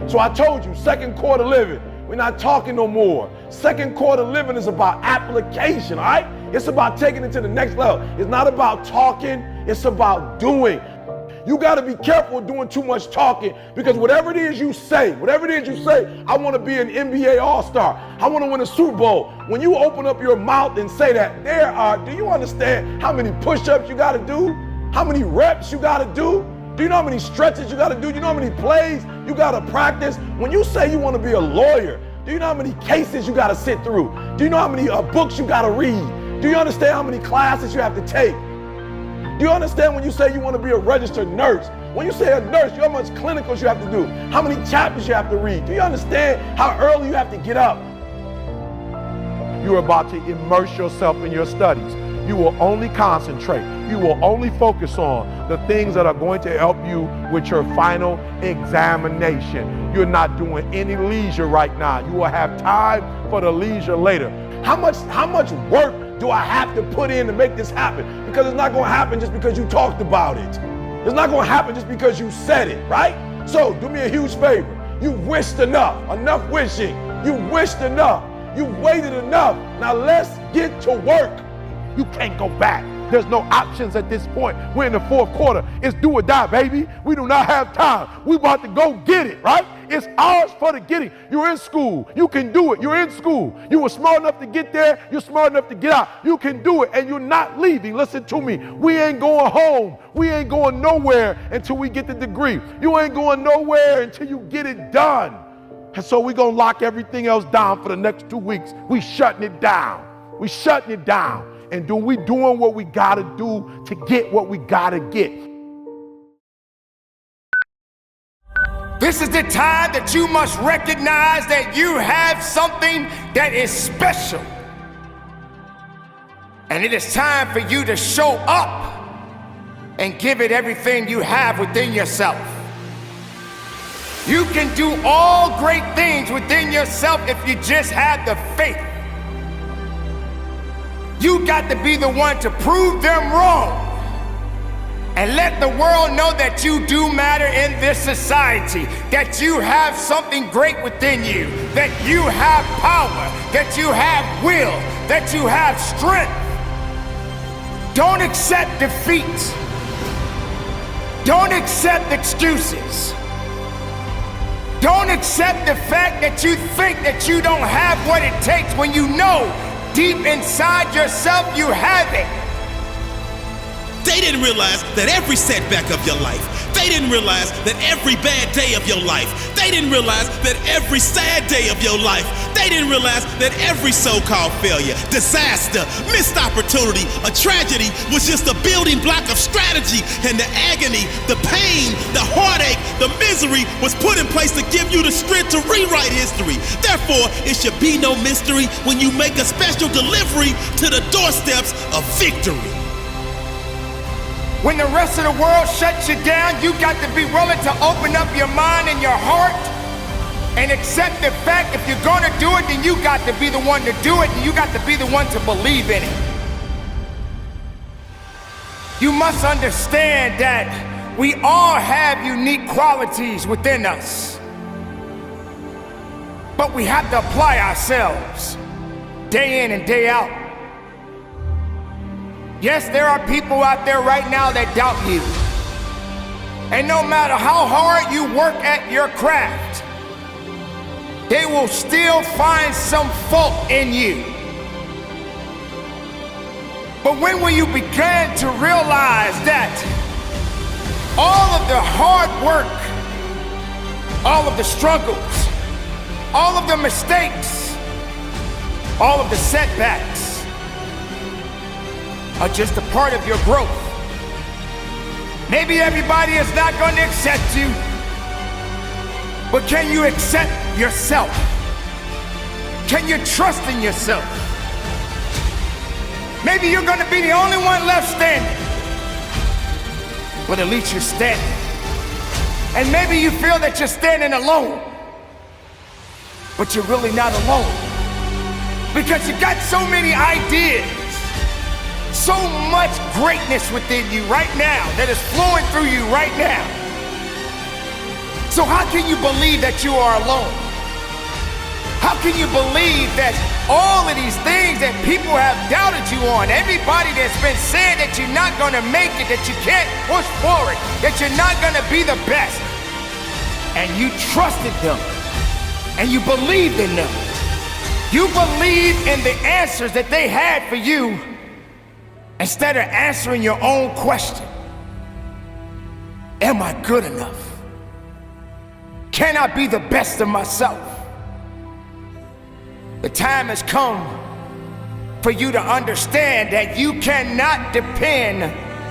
So I told you, second quarter living. We're not talking no more. Second quarter living is about application, all right? It's about taking it to the next level. It's not about talking. It's about doing. You got to be careful doing too much talking, because whatever it is you say, I want to be an NBA All-Star. I want to win a Super Bowl. When you open up your mouth and say that, do you understand how many push-ups you got to do? How many reps you got to do? Do you know how many stretches you got to do? Do you know how many plays you got to practice? When you say you want to be a lawyer, do you know how many cases you got to sit through? Do you know how many books you got to read? Do you understand how many classes you have to take? Do you understand when you say you want to be a registered nurse? When you say a nurse, you know how much clinicals you have to do, how many chapters you have to read. Do you understand how early you have to get up? You're about to immerse yourself in your studies. You will only concentrate. You will only focus on the things that are going to help you with your final examination. You're not doing any leisure right now. You will have time for the leisure later. How much work do I have to put in to make this happen? Because it's not going to happen just because you talked about it. It's not going to happen just because you said it, right? So do me a huge favor. You've wished enough wishing. You've wished enough. You've waited enough. Now let's get to work. You can't go back. There's no options at this point. We're in the fourth quarter. It's do or die, baby. We do not have time. We about to go get it, right? It's ours for the getting. You're in school. You can do it. You're in school. You were smart enough to get there. You're smart enough to get out. You can do it, and you're not leaving. Listen to me. We ain't going home. We ain't going nowhere until we get the degree. You ain't going nowhere until you get it done. And so we're going to lock everything else down for the next 2 weeks. We shutting it down. We shutting it down. And we doing what we got to do to get what we got to get. This is the time that you must recognize that you have something that is special. And it is time for you to show up and give it everything you have within yourself. You can do all great things within yourself if you just have the faith. You got to be the one to prove them wrong and let the world know that you do matter in this society, that you have something great within you, that you have power, that you have will, that you have strength. Don't accept defeat. Don't accept excuses. Don't accept the fact that you think that you don't have what it takes when you know deep inside yourself you have it. They didn't realize that every setback of your life, they didn't realize that every bad day of your life, they didn't realize that every sad day of your life, they didn't realize that every so-called failure, disaster, missed opportunity, a tragedy was just a building block of strategy, and the agony, the pain, the heartache, the misery was put in place to give you the strength to rewrite history. Therefore, it should be no mystery when you make a special delivery to the doorsteps of victory. When the rest of the world shuts you down, you got to be willing to open up your mind and your heart and accept the fact if you're gonna do it, then you got to be the one to do it, and you got to be the one to believe in it. You must understand that we all have unique qualities within us. But we have to apply ourselves day in and day out. Yes, there are people out there right now that doubt you. And no matter how hard you work at your craft, they will still find some fault in you. But when will you begin to realize that all of the hard work, all of the struggles, all of the mistakes, all of the setbacks are just a part of your growth? Maybe everybody is not going to accept you, but can you accept yourself? Can you trust in yourself? Maybe you're going to be the only one left standing, but at least you're standing. And maybe you feel that you're standing alone, but you're really not alone, because you got so many ideas, so much greatness within you right now that is flowing through you right now. So how can you believe that you are alone? How can you believe that all of these things that people have doubted you on, everybody that's been saying that you're not gonna make it, that you can't push forward, that you're not gonna be the best, and you trusted them, and you believed in them. You believed in the answers that they had for you, instead of answering your own question. Am I good enough? Can I be the best of myself? The time has come for you to understand that you cannot depend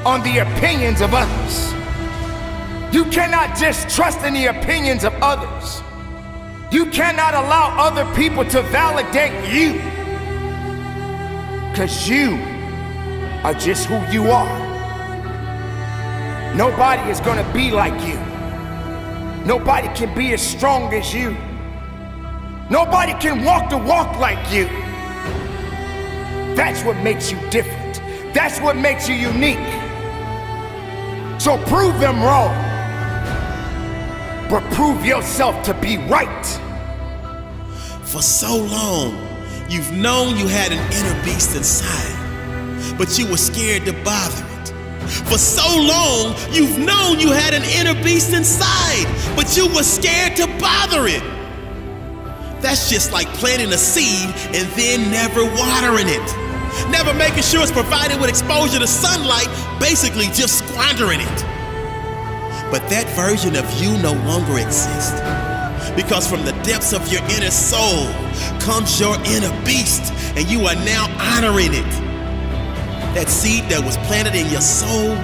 on the opinions of others. You cannot just trust in the opinions of others. You cannot allow other people to validate you, because you are just who you are. Nobody is gonna be like you. Nobody can be as strong as you. Nobody can walk the walk like you. That's what makes you different. That's what makes you unique. So prove them wrong, but prove yourself to be right. For so long, you've known you had an inner beast inside, but you were scared to bother it. For so long, you've known you had an inner beast inside, but you were scared to bother it. That's just like planting a seed and then never watering it. Never making sure it's provided with exposure to sunlight, basically just squandering it. But that version of you no longer exists, because from the depths of your inner soul comes your inner beast, and you are now honoring it. That seed that was planted in your soul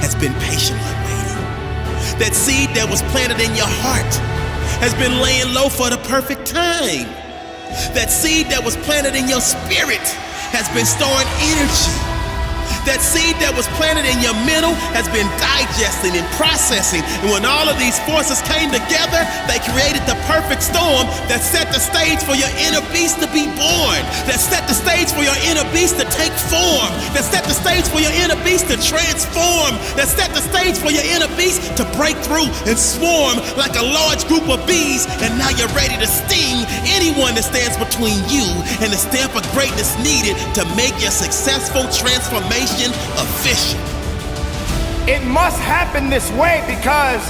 has been patiently waiting. That seed that was planted in your heart has been laying low for the perfect time. That seed that was planted in your spirit has been storing energy. That seed that was planted in your mental has been digesting and processing. And when all of these forces came together, they created the perfect storm that set the stage for your inner beast to be born. That set the stage for your inner beast to take form. That set the stage for your inner beast to transform. That set the stage for your inner beast to break through and swarm like a large group of bees. And now you're ready to sting anyone that stands between you and the stamp of greatness needed to make your successful transformation efficient. It must happen this way, because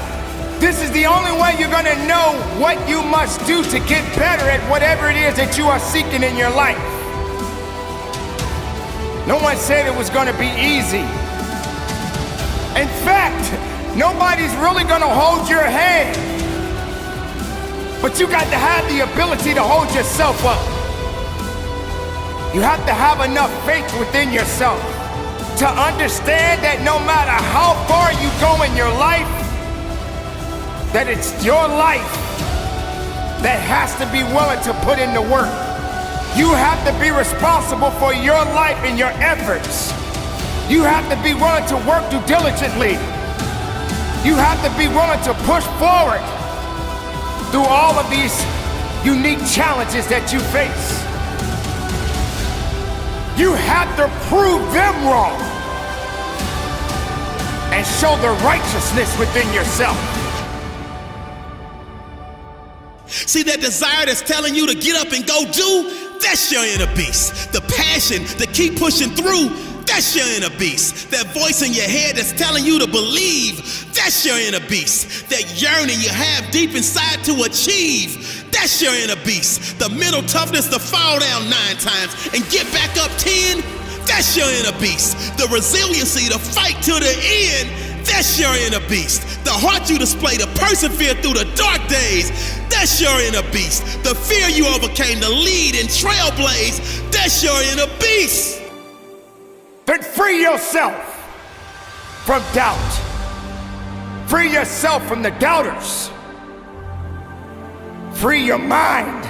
this is the only way you're gonna know what you must do to get better at whatever it is that you are seeking in your life. No one said it was gonna be easy. In fact, nobody's really gonna hold your hand. But you got to have the ability to hold yourself up. You have to have enough faith within yourself to understand that no matter how far you go in your life, that it's your life that has to be willing to put in the work. You have to be responsible for your life and your efforts. You have to be willing to work due diligently. You have to be willing to push forward through all of these unique challenges that you face. You have to prove them wrong. and show the righteousness within yourself. See that desire that's telling you to get up and go do? That's your inner beast. The passion to keep pushing through, that's your inner beast. That voice in your head that's telling you to believe, that's your inner beast. That yearning you have deep inside to achieve, that's your inner beast. The mental toughness to fall down 9 times and get back up 10, that's your inner beast. The resiliency to fight to the end, that's your inner beast. The heart you display to persevere through the dark days, that's your inner beast. The fear you overcame to lead and trailblaze, that's your inner beast. Then free yourself from doubt. Free yourself from the doubters. Free your mind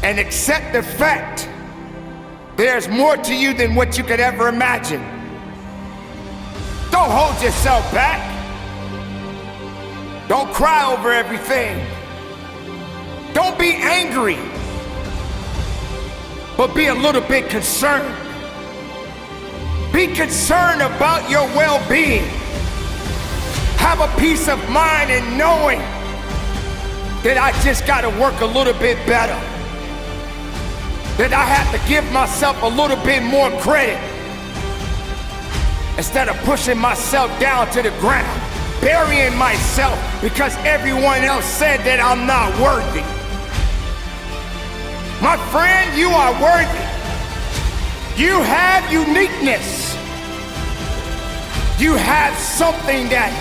and accept the fact there's more to you than what you could ever imagine. Don't hold yourself back. Don't cry over everything. Don't be angry, but be a little bit concerned. Be concerned about your well-being. Have a peace of mind in knowing that I just gotta work a little bit better. That I have to give myself a little bit more credit. Instead of pushing myself down to the ground, burying myself because everyone else said that I'm not worthy. My friend, you are worthy. You have uniqueness. You have something that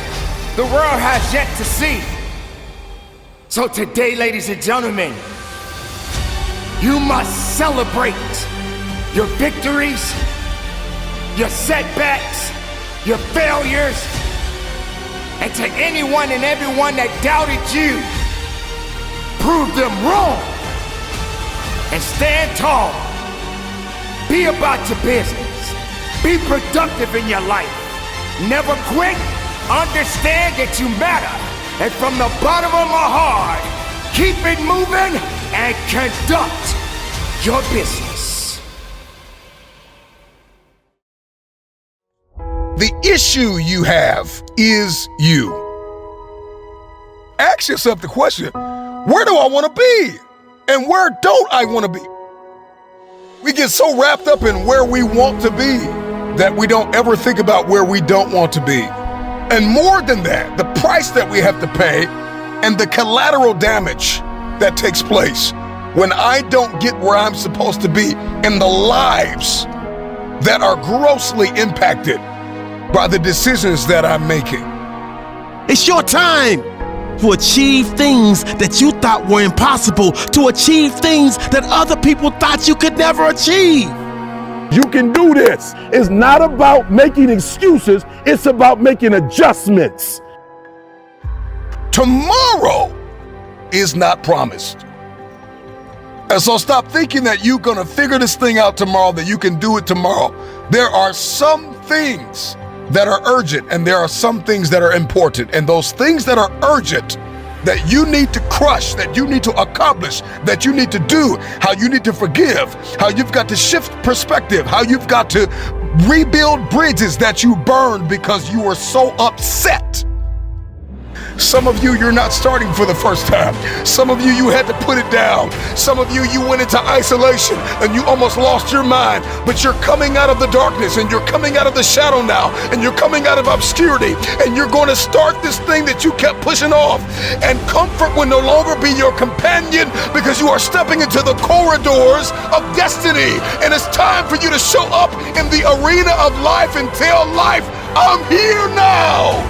the world has yet to see. So today, ladies and gentlemen, you must celebrate your victories, your setbacks, your failures, and to anyone and everyone that doubted you, prove them wrong and stand tall. Be about your business. Be productive in your life. Never quit. Understand that you matter. And from the bottom of my heart, keep it moving and conduct your business. The issue you have is you. Ask yourself the question, where do I want to be? And where don't I want to be? We get so wrapped up in where we want to be that we don't ever think about where we don't want to be. And more than that, the price that we have to pay and the collateral damage that takes place when I don't get where I'm supposed to be in the lives that are grossly impacted by the decisions that I'm making. It's your time to achieve things that you thought were impossible, to achieve things that other people thought you could never achieve. You can do this. It's not about making excuses, it's about making adjustments. Tomorrow is not promised. And so stop thinking that you're gonna figure this thing out tomorrow, that you can do it tomorrow. There are some things that are urgent and there are some things that are important. And those things that are urgent that you need to crush, that you need to accomplish, that you need to do, how you need to forgive, how you've got to shift perspective, how you've got to rebuild bridges that you burned because you were so upset. Some of you, you're not starting for the first time. Some of you, you had to put it down. Some of you, you went into isolation and you almost lost your mind, but you're coming out of the darkness and you're coming out of the shadow now and you're coming out of obscurity and you're going to start this thing that you kept pushing off. And comfort will no longer be your companion because you are stepping into the corridors of destiny. And it's time for you to show up in the arena of life and tell life, I'm here now.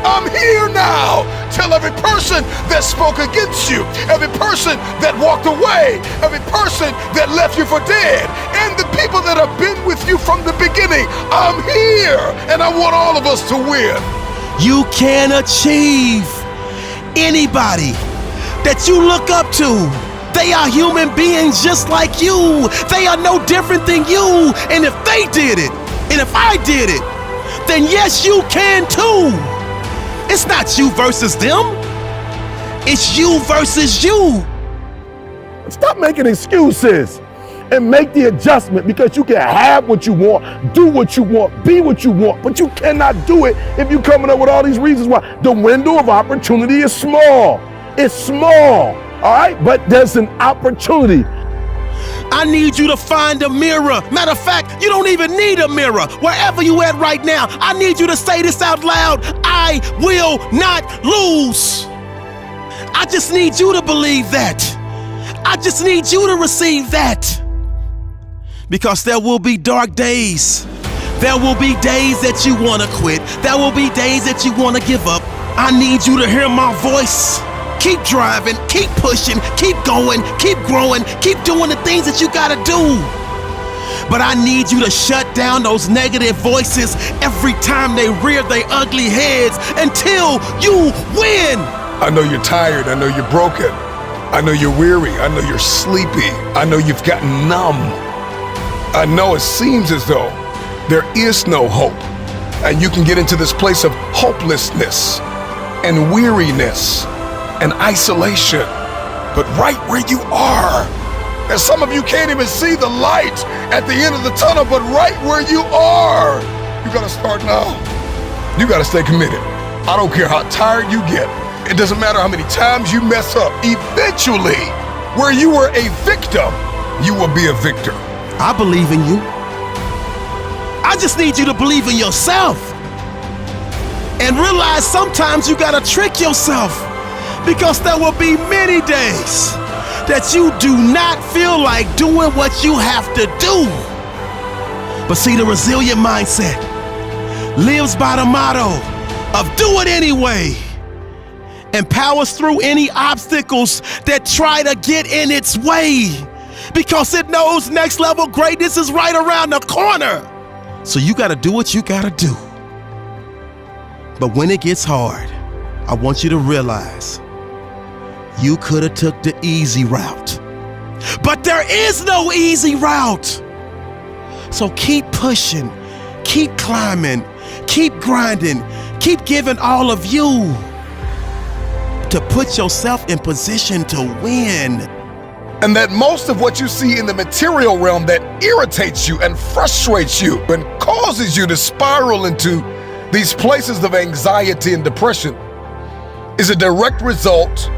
I'm here now. Tell every person that spoke against you, every person that walked away, every person that left you for dead, and the people that have been with you from the beginning, I'm here, and I want all of us to win. You can achieve. Anybody that you look up to, they are human beings just like you. They are no different than you. And if they did it, and if I did it, then yes, you can too. It's not you versus them. It's you versus you. Stop making excuses. and make the adjustment, because you can have what you want, do what you want, be what you want, but you cannot do it if you're coming up with all these reasons why. The window of opportunity is small. It's small, all right? But there's an opportunity. I need you to find a mirror. Matter of fact, you don't even need a mirror. Wherever you at right now, I need you to say this out loud. I will not lose. I just need you to believe that. I just need you to receive that. Because there will be dark days. There will be days that you want to quit. There will be days that you want to give up. I need you to hear my voice. Keep driving, keep pushing, keep going, keep growing, keep doing the things that you gotta do. But I need you to shut down those negative voices every time they rear their ugly heads until you win. I know you're tired. I know you're broken. I know you're weary. I know you're sleepy. I know you've gotten numb. I know it seems as though there is no hope, and you can get into this place of hopelessness and weariness and isolation. But right where you are, and some of you can't even see the light at the end of the tunnel, but right where you are, you gotta start now. You gotta stay committed. I don't care how tired you get. It doesn't matter how many times you mess up. Eventually, where you were a victim, you will be a victor. I believe in you. I just need you to believe in yourself and realize sometimes you gotta trick yourself, because there will be many days that you do not feel like doing what you have to do. But see, the resilient mindset lives by the motto of do it anyway, and powers through any obstacles that try to get in its way, because it knows next level greatness is right around the corner. So you gotta do what you gotta do. But when it gets hard, I want you to realize you could have took the easy route. But there is no easy route. So keep pushing, keep climbing, keep grinding, keep giving all of you to put yourself in position to win. And that most of what you see in the material realm that irritates you and frustrates you and causes you to spiral into these places of anxiety and depression is a direct result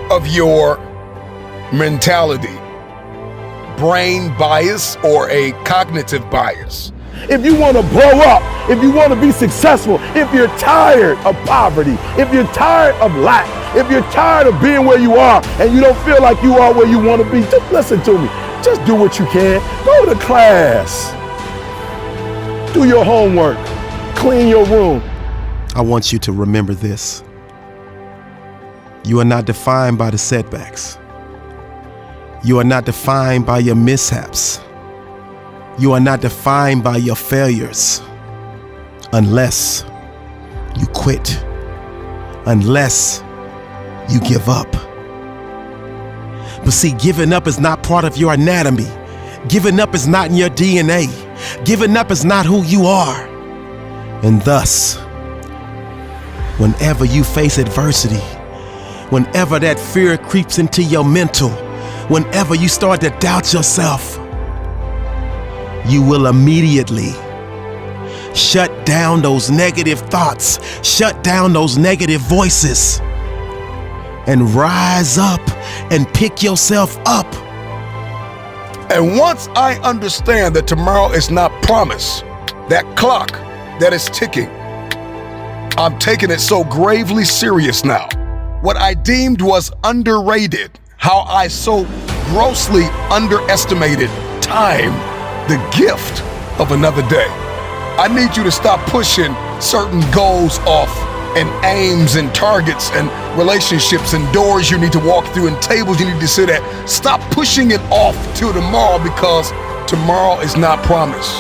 of your mentality, brain bias, or a cognitive bias. If you want to blow up, if you want to be successful, if you're tired of poverty, if you're tired of lack, if you're tired of being where you are and you don't feel like you are where you want to be, just listen to me. Just do what you can. Go to class. Do your homework. Clean your room. I want you to remember this. You are not defined by the setbacks. You are not defined by your mishaps. You are not defined by your failures, unless you quit, unless you give up. But see, giving up is not part of your anatomy. Giving up is not in your DNA. Giving up is not who you are. And thus, whenever you face adversity, whenever that fear creeps into your mental, whenever you start to doubt yourself, you will immediately shut down those negative thoughts, shut down those negative voices, and rise up and pick yourself up. And once I understand that tomorrow is not promised, that clock that is ticking, I'm taking it so gravely serious now. What I deemed was underrated, how I so grossly underestimated time, the gift of another day. I need you to stop pushing certain goals off, and aims and targets and relationships and doors you need to walk through and tables you need to sit at. Stop pushing it off till tomorrow, because tomorrow is not promised.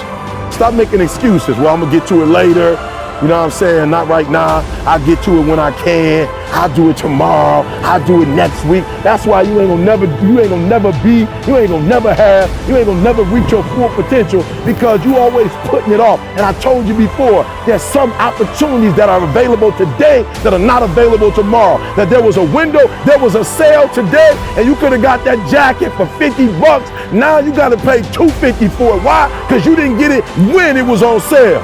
Stop making excuses. Well, I'm gonna get to it later. You know what I'm saying? Not right now. I'll get to it when I can. I'll do it tomorrow. I'll do it next week. That's why you ain't gonna never reach your full potential, because you always putting it off. And I told you before, there's some opportunities that are available today that are not available tomorrow. That there was a window, there was a sale today, and you could have got that jacket for $50. Now you gotta pay $250 for it. Why? Because you didn't get it when it was on sale.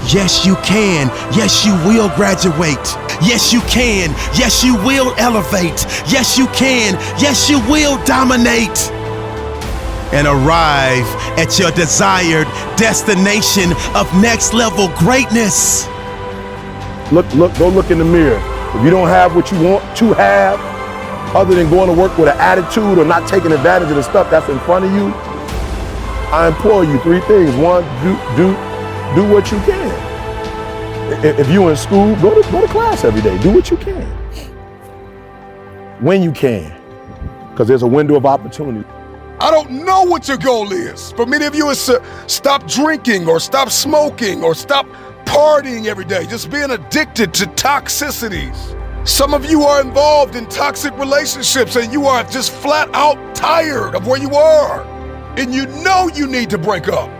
Yes, you can. Yes, you will graduate. Yes, you can. Yes, you will elevate. Yes, you can. Yes, you will dominate and arrive at your desired destination of next level greatness. Go look in the mirror. If you don't have what you want to have, other than going to work with an attitude or not taking advantage of the stuff that's in front of you, I implore you 3 things. 1, do what you can. If you're in school, go to class every day. Do what you can. When you can. Because there's a window of opportunity. I don't know what your goal is. For many of you, it's to stop drinking or stop smoking or stop partying every day, just being addicted to toxicities. Some of you are involved in toxic relationships and you are just flat out tired of where you are. And you know you need to break up.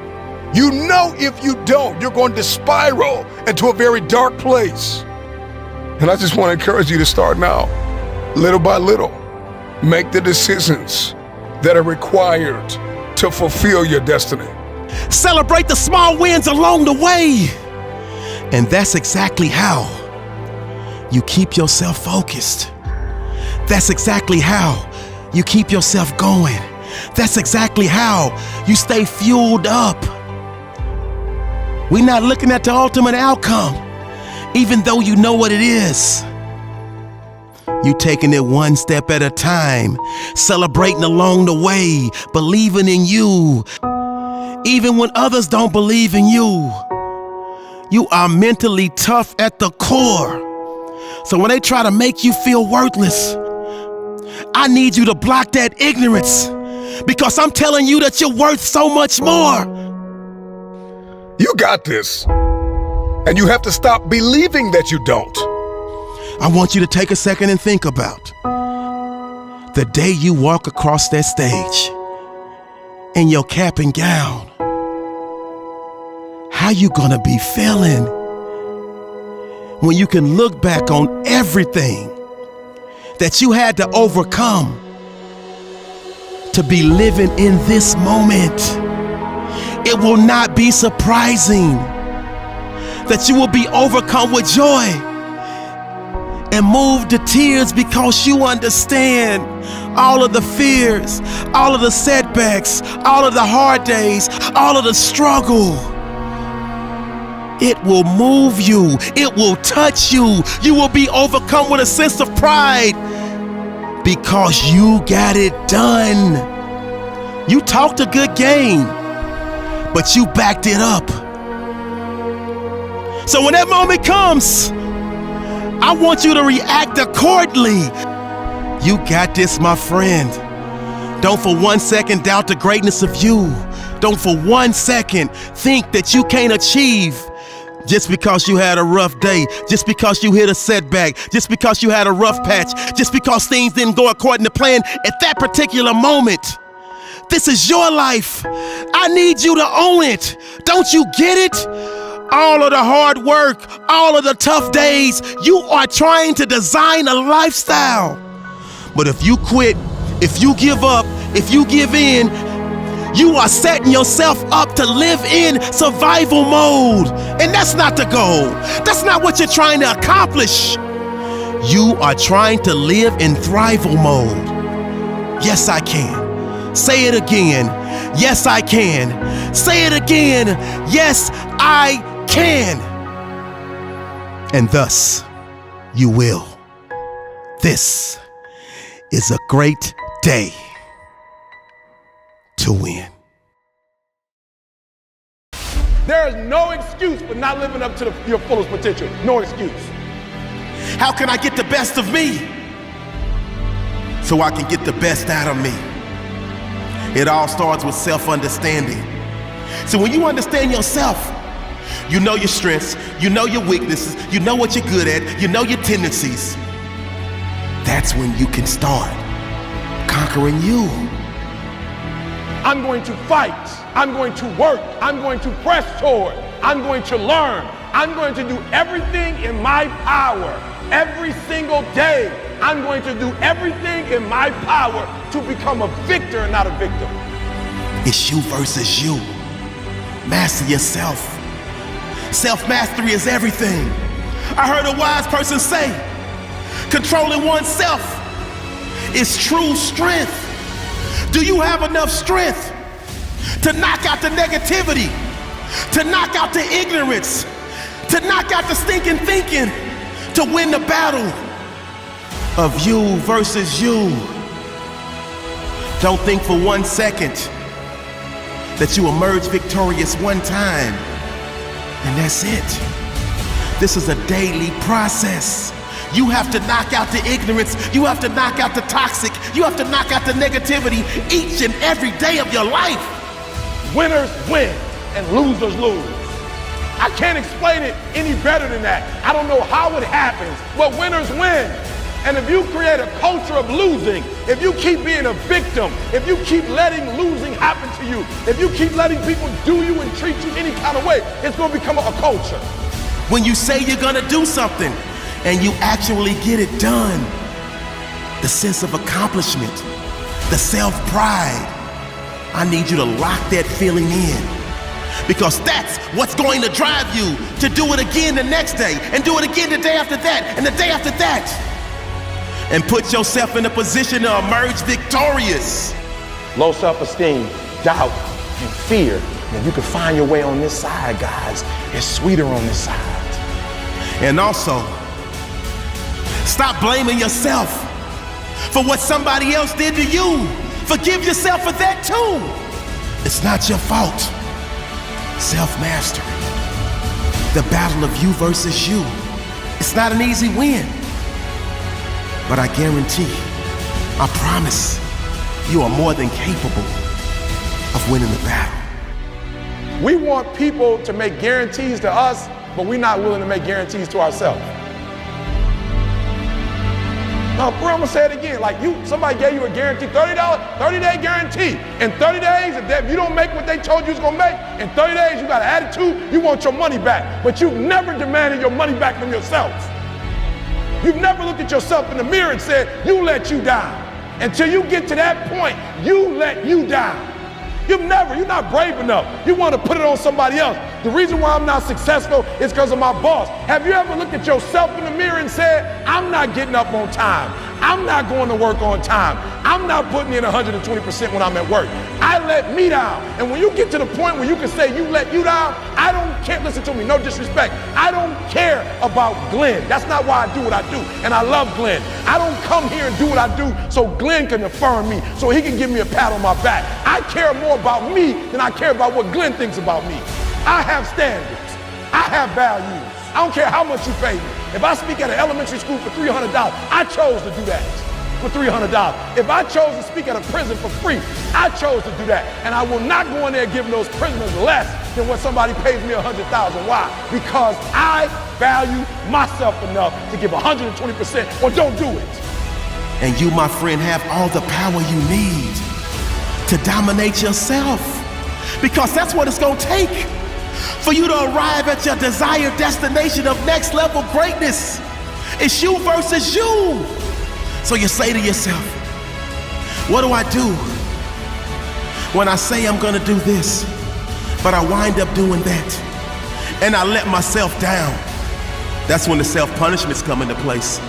You know if you don't, you're going to spiral into a very dark place. And I just want to encourage you to start now, little by little. Make the decisions that are required to fulfill your destiny. Celebrate the small wins along the way. And that's exactly how you keep yourself focused. That's exactly how you keep yourself going. That's exactly how you stay fueled up. We're not looking at the ultimate outcome, even though you know what it is. You taking it one step at a time, celebrating along the way, believing in you, even when others don't believe in you. You are mentally tough at the core. So when they try to make you feel worthless, I need you to block that ignorance, because I'm telling you that you're worth so much more. You got this. And you have to stop believing that you don't. I want you to take a second and think about the day you walk across that stage in your cap and gown. How you gonna be feeling when you can look back on everything that you had to overcome to be living in this moment? It will not be surprising that you will be overcome with joy and moved to tears, because you understand all of the fears, all of the setbacks, all of the hard days, all of the struggle. It will move you. It will touch you. You will be overcome with a sense of pride because you got it done. You talked a good game, but you backed it up. So when that moment comes, I want you to react accordingly. You got this, my friend. Don't for 1 second doubt the greatness of you. Don't for 1 second think that you can't achieve just because you had a rough day, just because you hit a setback, just because you had a rough patch, just because things didn't go according to plan at that particular moment. This is your life. I need you to own it. Don't you get it? All of the hard work, all of the tough days, you are trying to design a lifestyle. But if you quit, if you give up, if you give in, you are setting yourself up to live in survival mode. And that's not the goal. That's not what you're trying to accomplish. You are trying to live in thrival mode. Yes, I can. Say it again. Yes, I can. Say it again. Yes, I can. And thus, you will. This is a great day to win. There is no excuse for not living up to your fullest potential. No excuse. How can I get the best of me so I can get the best out of me? It all starts with self-understanding. So when you understand yourself, You know your strengths, you know your weaknesses, you know what you're good at, you know your tendencies. That's when you can start conquering you. I'm going to fight. I'm going to work. I'm going to press toward. I'm going to learn. I'm going to do everything in my power every single day. I'm going to do everything in my power to become a victor and not a victim. It's you versus you. Master yourself. Self-mastery is everything. I heard a wise person say, controlling oneself is true strength. Do you have enough strength to knock out the negativity, to knock out the ignorance, to knock out the stinking thinking, to win the battle of you versus you? Don't think for 1 second that you emerge victorious one time and that's it. This is a daily process. You have to knock out the ignorance. You have to knock out the toxic. You have to knock out the negativity each and every day of your life. Winners win and losers lose. I can't explain it any better than that. I don't know how it happens, but winners win. And if you create a culture of losing, if you keep being a victim, if you keep letting losing happen to you, if you keep letting people do you and treat you any kind of way, it's going to become a culture. When you say you're going to do something, and you actually get it done, the sense of accomplishment, the self-pride, I need you to lock that feeling in, because that's what's going to drive you to do it again the next day, and do it again the day after that, and the day after that, and put yourself in a position to emerge victorious. Low self-esteem, doubt, and fear. And you can find your way on this side, guys. It's sweeter on this side. And also, stop blaming yourself for what somebody else did to you. Forgive yourself for that too. It's not your fault. Self-mastery. The battle of you versus you. It's not an easy win. But I guarantee, I promise, you are more than capable of winning the battle. We want people to make guarantees to us, but we're not willing to make guarantees to ourselves. No, bro, I'm gonna say it again. Like somebody gave you a guarantee, $30, 30-day guarantee. In 30 days, if you don't make what they told you was gonna make, in 30 days you got an attitude, you want your money back. But you've never demanded your money back from yourself. You've never looked at yourself in the mirror and said, you let you down. Until you get to that point, you let you down. You're not brave enough. You want to put it on somebody else. The reason why I'm not successful is because of my boss. Have you ever looked at yourself in the mirror and said, I'm not getting up on time. I'm not going to work on time. I'm not putting in 120% when I'm at work. I let me down. And when you get to the point where you can say you let you down, I don't care. Listen to me, no disrespect. I don't care about Glenn. That's not why I do what I do. And I love Glenn. I don't come here and do what I do so Glenn can affirm me, so he can give me a pat on my back. I care more about me than I care about what Glenn thinks about me. I have standards. I have values. I don't care how much you pay me. If I speak at an elementary school for $300, I chose to do that for $300. If I chose to speak at a prison for free, I chose to do that. And I will not go in there giving those prisoners less than what somebody pays me $100,000. Why? Because I value myself enough to give 120% or don't do it. And you, my friend, have all the power you need to dominate yourself, because that's what it's gonna take for you to arrive at your desired destination of next level greatness. It's you versus you. So you say to yourself, what do I do when I say I'm gonna do this, but I wind up doing that, and I let myself down? That's when the self-punishments come into place.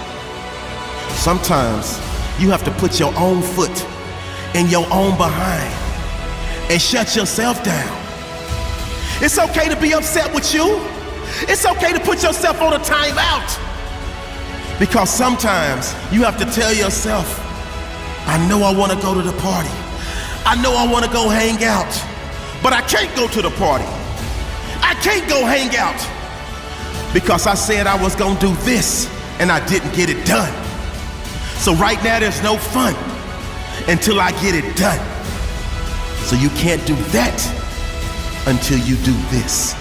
Sometimes you have to put your own foot in your own behind and shut yourself down. It's okay to be upset with you. It's okay to put yourself on a timeout. Because sometimes you have to tell yourself, I know I want to go to the party. I know I want to go hang out, but I can't go to the party. I can't go hang out because I said I was going to do this and I didn't get it done. So right now there's no fun until I get it done. So you can't do that until you do this.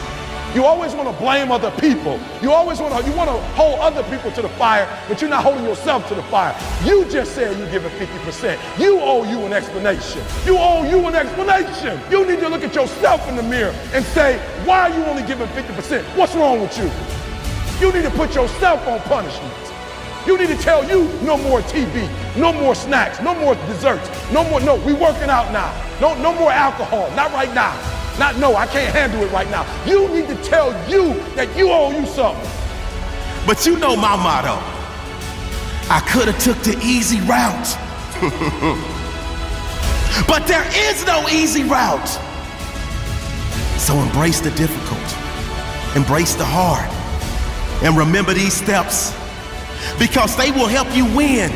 You always want to blame other people. You want to hold other people to the fire, but you're not holding yourself to the fire. You just said you're giving 50%. You owe you an explanation. You owe you an explanation. You need to look at yourself in the mirror and say, why are you only giving 50%? What's wrong with you? You need to put yourself on punishment. You need to tell you no more TV, no more snacks, no more desserts, no, we working out now. No more alcohol, not right now. I can't handle it right now. You need to tell you that you owe you something. But you know my motto. I could have took the easy route. But there is no easy route. So embrace the difficult. Embrace the hard. And remember these steps, because they will help you win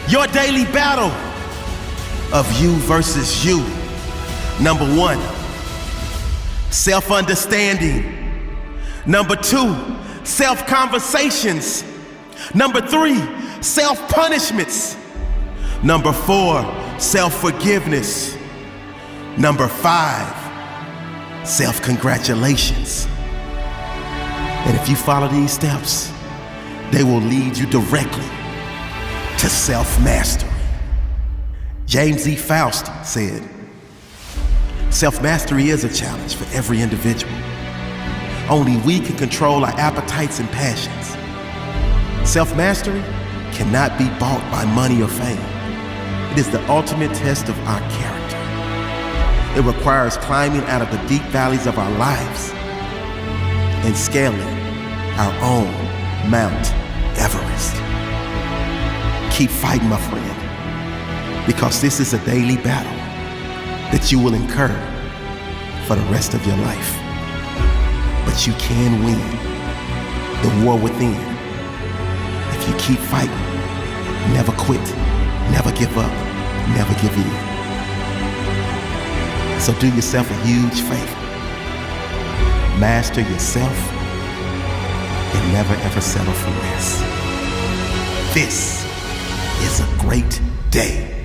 your daily battle of you versus you. Number 1, self-understanding. Number 2, self-conversations. Number 3, self-punishments. Number 4, self-forgiveness. Number 5, self-congratulations. And if you follow these steps, they will lead you directly to self-mastery. James E. Faust said, self-mastery is a challenge for every individual. Only we can control our appetites and passions. Self-mastery cannot be bought by money or fame. It is the ultimate test of our character. It requires climbing out of the deep valleys of our lives and scaling our own Mount Everest. Keep fighting, my friend, because this is a daily battle that you will incur for the rest of your life. But you can win the war within if you keep fighting, never quit, never give up, never give in. So do yourself a huge favor. Master yourself and never ever settle for less. This is a great day.